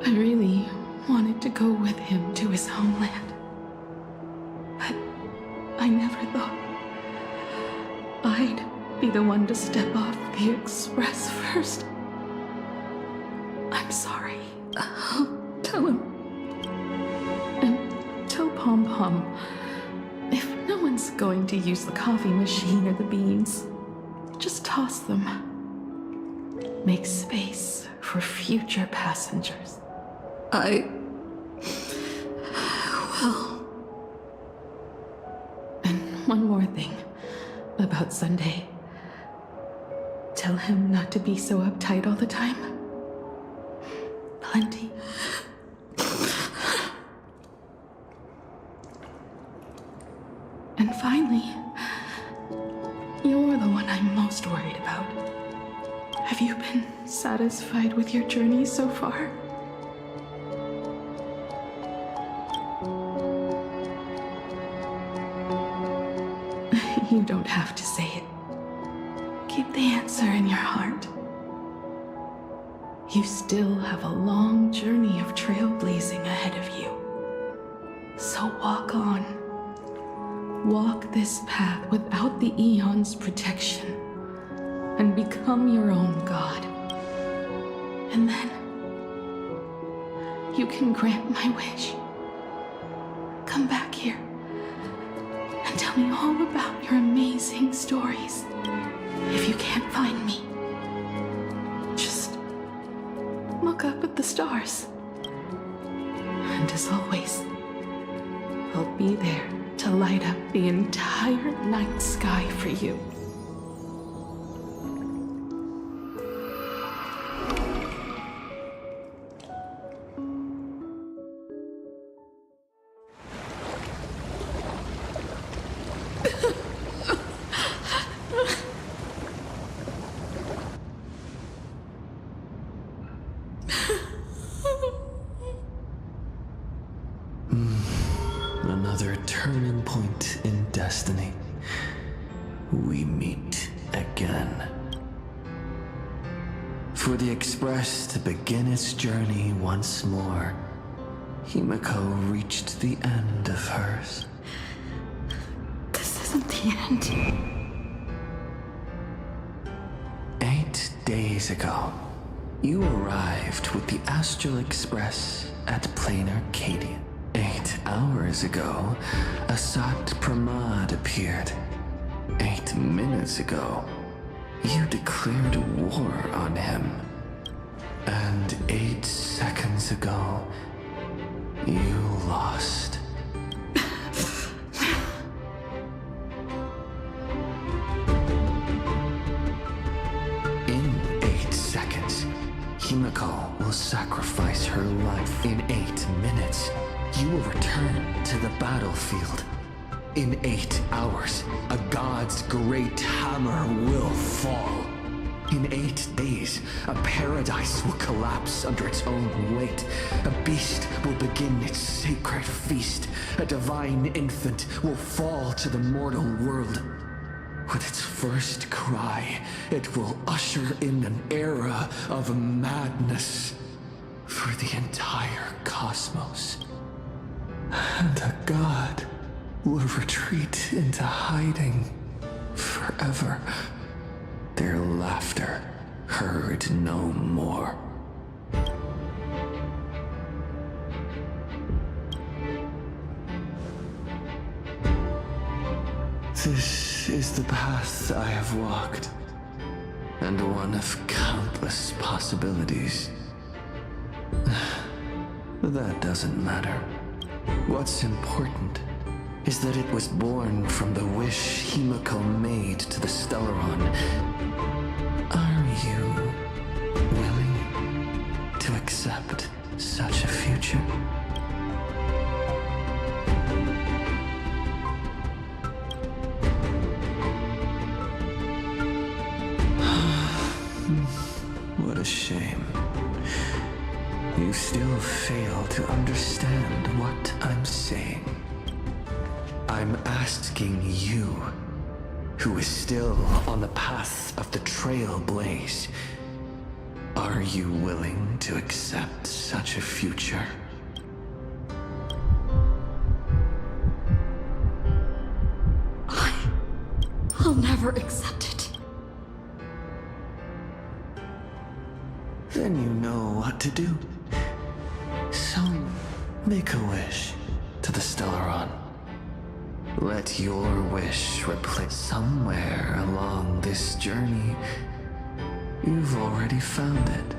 I really wanted to go with him to his homeland, but I never thought I'd be the one to step off the Express first. I'm sorry. Tell him. And tell Pom Pom, if no one's going to use the coffee machine or the beans, just toss them. Make space for future passengers. Well. And one more thing about Sunday. Tell him not to be so uptight all the time. Plenty. And finally, you're the one I'm most worried about. Have you been satisfied with your journey so far? You don't have to say it. Keep the answer in your heart. You still have a long journey of trailblazing ahead of you. So walk on. Walk this path without the Eon's protection and become your own god. And then you can grant my wish. Come back here and tell me all about your amazing stories. If you can't find me, just look up at the stars. And as always, I'll be there to light up the entire night sky for you. Another turning point in destiny. We meet again. For the Express to begin its journey once more, Himiko reached the end of hers. This isn't the end. 8 days ago, you arrived with the Astral Express at Plain Arcadia. 8 hours ago, Asat Pramad appeared. 8 minutes ago, you declared war on him. And 8 seconds ago, you lost. Himiko will sacrifice her life in 8 minutes. You will return to the battlefield. In 8 hours, a god's great hammer will fall. In 8 days, a paradise will collapse under its own weight. A beast will begin its sacred feast. A divine infant will fall to the mortal world. With its first cry, it will usher in an era of madness for the entire cosmos. And a god will retreat into hiding forever. Their laughter heard no more. This is the path I have walked, and one of countless possibilities. That doesn't matter. What's important is that it was born from the wish Himiko made to the Stellaron. Are you willing to accept such a future? What a shame. You still fail to understand what I'm saying. I'm asking you, who is still on the path of the Trailblaze, are you willing to accept such a future? I'll never accept it. Then you know what to do. So, make a wish to the Stellaron. Let your wish replace somewhere along this journey. You've already found it.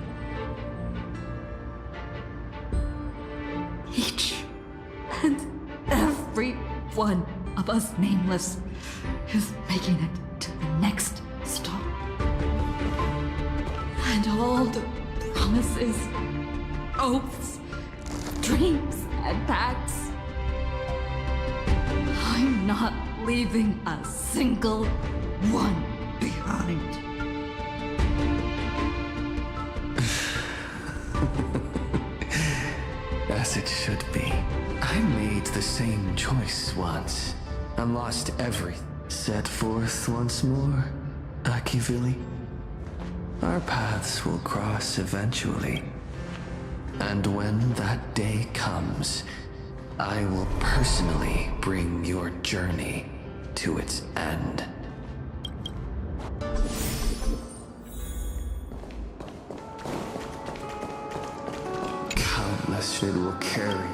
Each and every one of us nameless is making it to the next stop. And all the promises, oaths, dreams, and pacts. I'm not leaving a single one behind. As it should be. I made the same choice once, and lost everything. Set forth once more, Akivili. Our paths will cross eventually. And when that day comes, I will personally bring your journey to its end. Countless it will carry.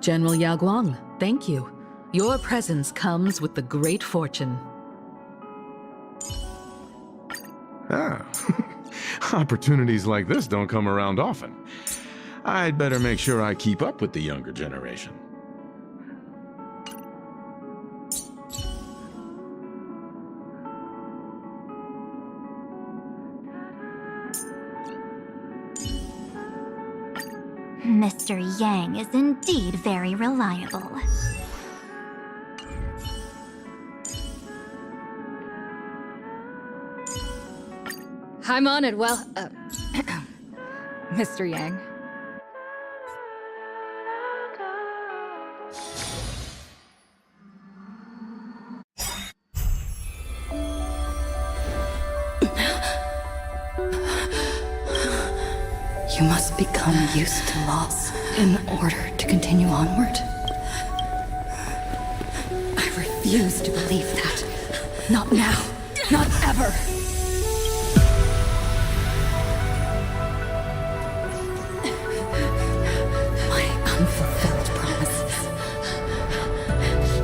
General Yaguang, thank you. Your presence comes with the great fortune. Ah, opportunities like this don't come around often. I'd better make sure I keep up with the younger generation. Mr. Yang is indeed very reliable. I'm on it, well, Mr. Yang. You must become used to loss in order to continue onward. I refuse to believe that. Not now. Not ever. My unfulfilled promises.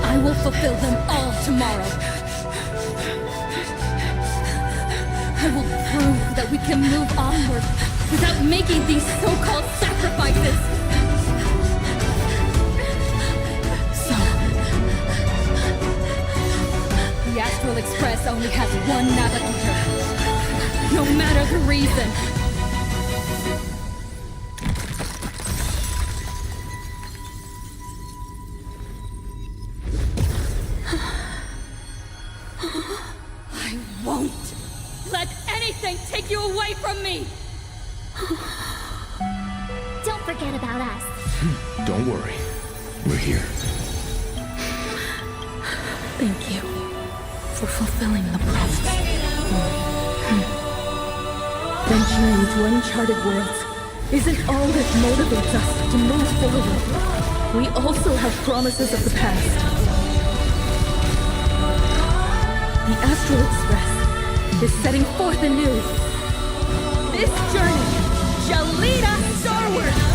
I will fulfill them all tomorrow. I will prove that we can move onward without making these so-called sacrifices. So, This only has one navigator, no matter the reason. I won't let anything take you away from me! Don't forget about us. Don't worry. We're here. Thank you for fulfilling the promise. Venturing into uncharted worlds isn't all that motivates us to move forward. We also have promises of the past. The Astral Express is setting forth anew. This journey shall lead us starward!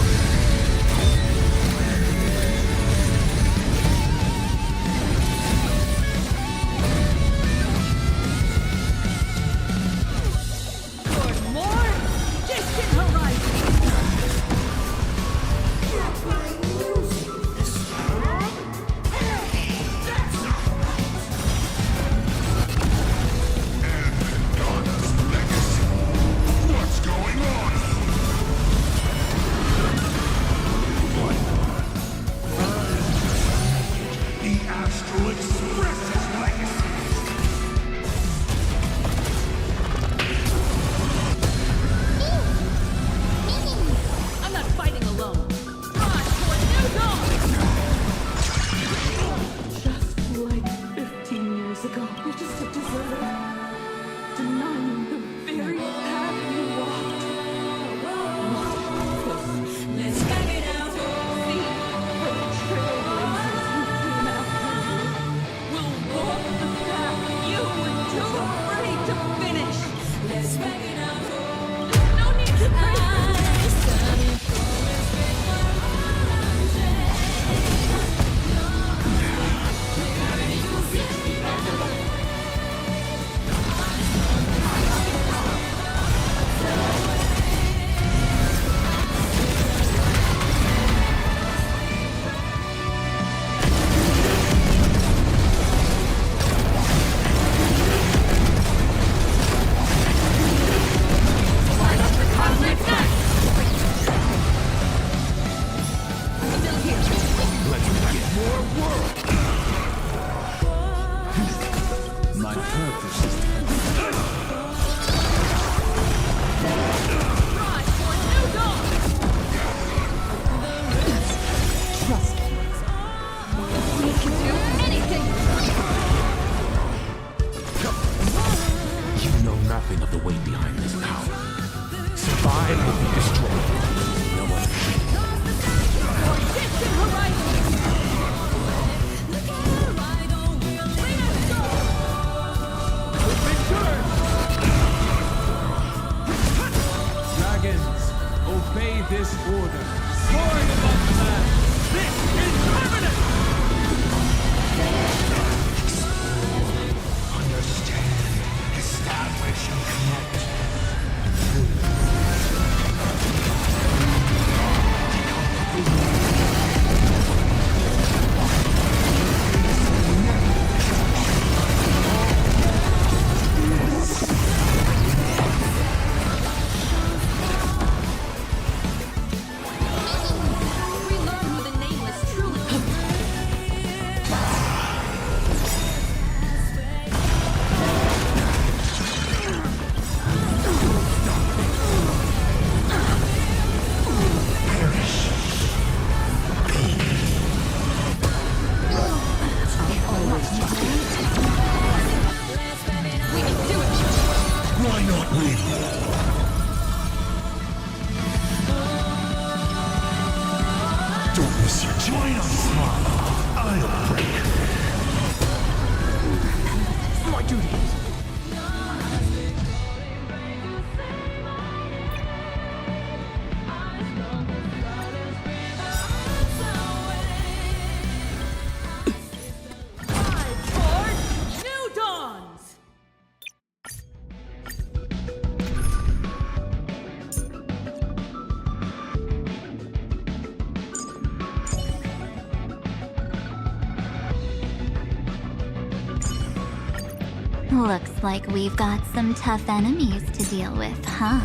Looks like we've got some tough enemies to deal with, huh?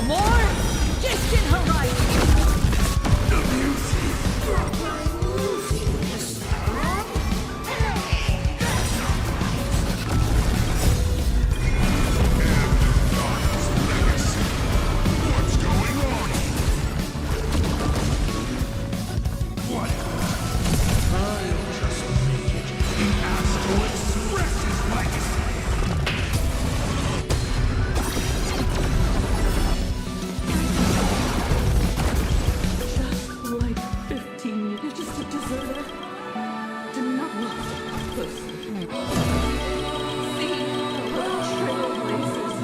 More distant horizon! Like 15 years just a deserter. Did not love closely. See what trailblazers.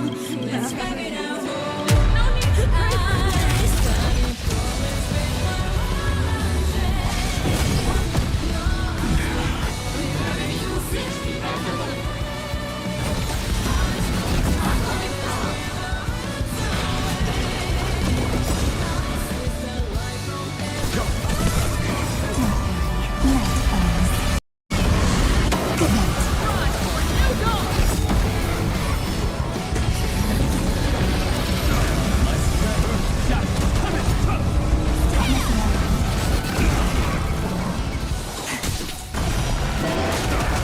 Let's back it out. No need to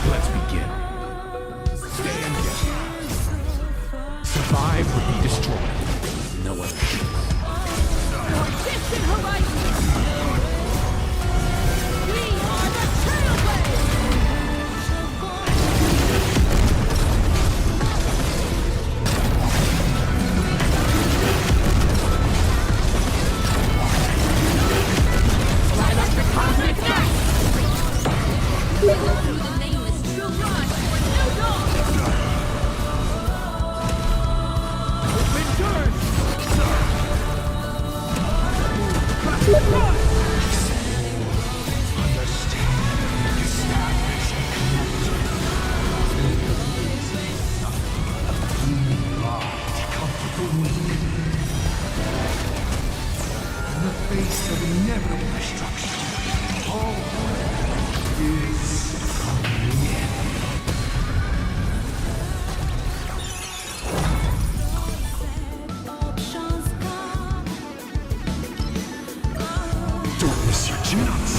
Let's begin. Stand down. Survive or be destroyed. No other choice. Distant horizon! We are the Trailblazers! Light up the cosmic night! We go through the nameless true rush for new dawn! Open doors! In the face of inevitable destruction, all is coming in. Don't miss your chance.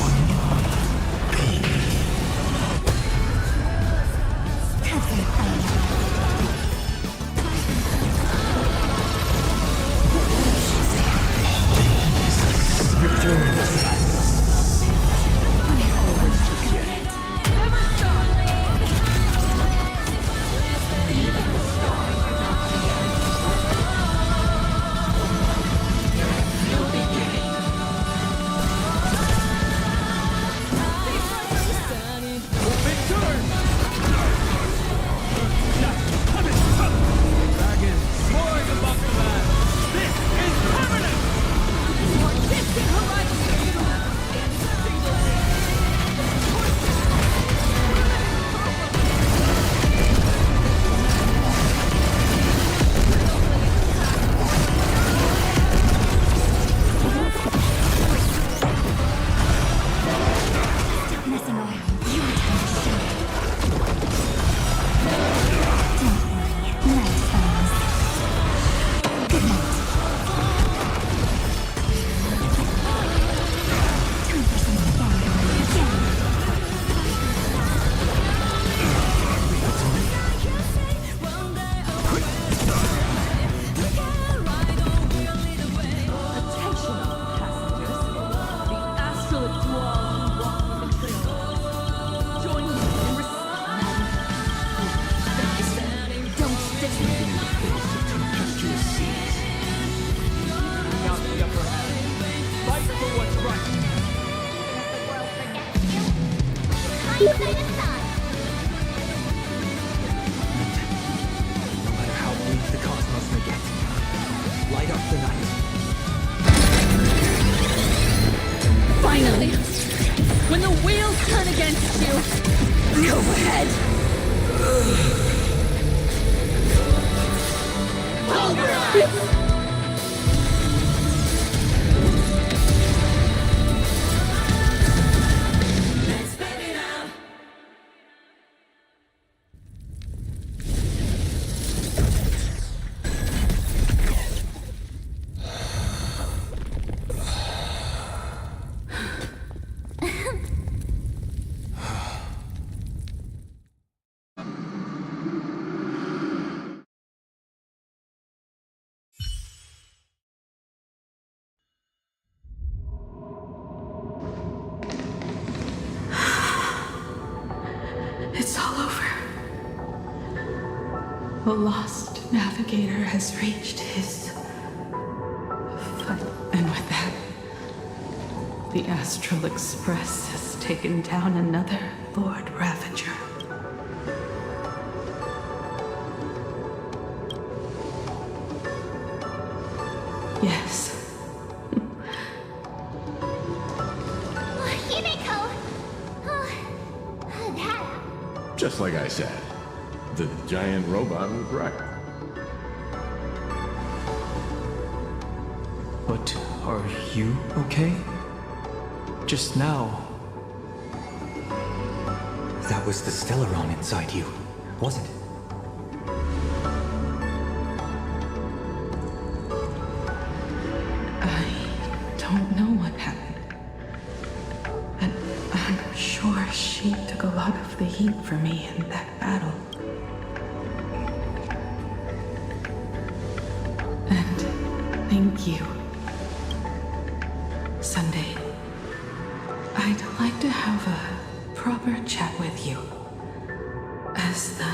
Finally! When the wheels turn against you, go ahead! It's all over. The lost navigator has reached his... And with that, the Astral Express has taken down another Lord Ravager. Yes. Himiko! Oh, that... Just like I said, the giant robot was right. But are you okay? Just now... That was the Stellaron inside you, wasn't it? I don't know what happened. And I'm sure she took a lot of the heat for me in that battle. And thank you. Sunday, I'd like to have a proper chat with you. As the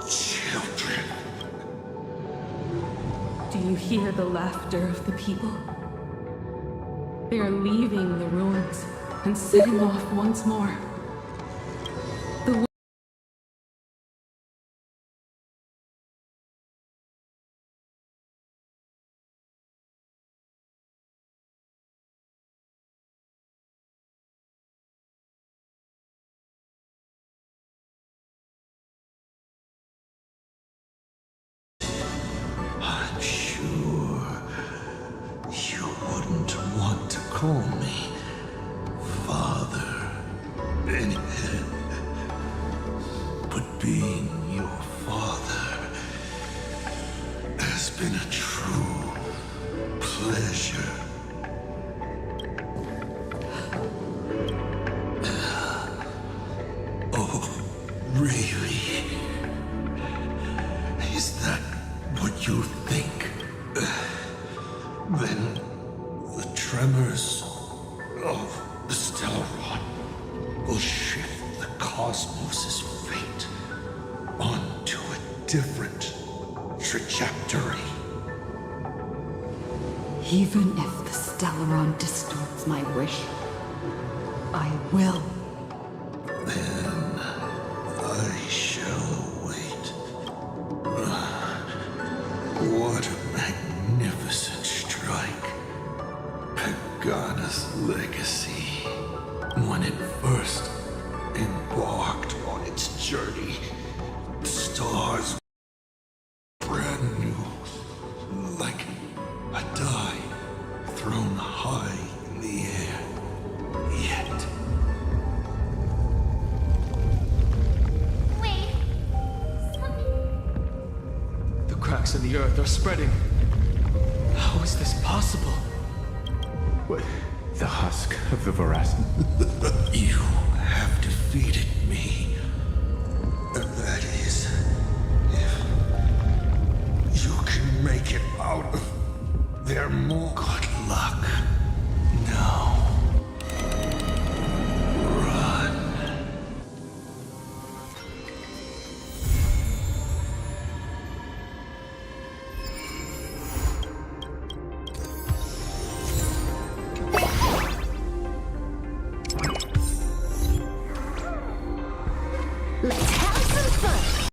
Children. Do you hear the laughter of the people? They are leaving the ruins and setting off once more. The I'm sure you wouldn't want to call me Father Benhead. But being your father has been a true pleasure. Oh, really? Is that what you think? Then the tremors of the Stellaron will shift the cosmos' fate onto a different trajectory. Even if the Stellaron distorts my wish, I will. Then I shall wait. What a magnificent strike. Pagana's legacy. When it first embarked on its journey, the stars were brand new. Like a die thrown high in the air. Yet Wait. The cracks in the earth are spreading. How is this possible? What? The husk of the Verastin? you have defeated me. And that is, if you can make it out of there more. Good luck. Now, run. Let's have some fun!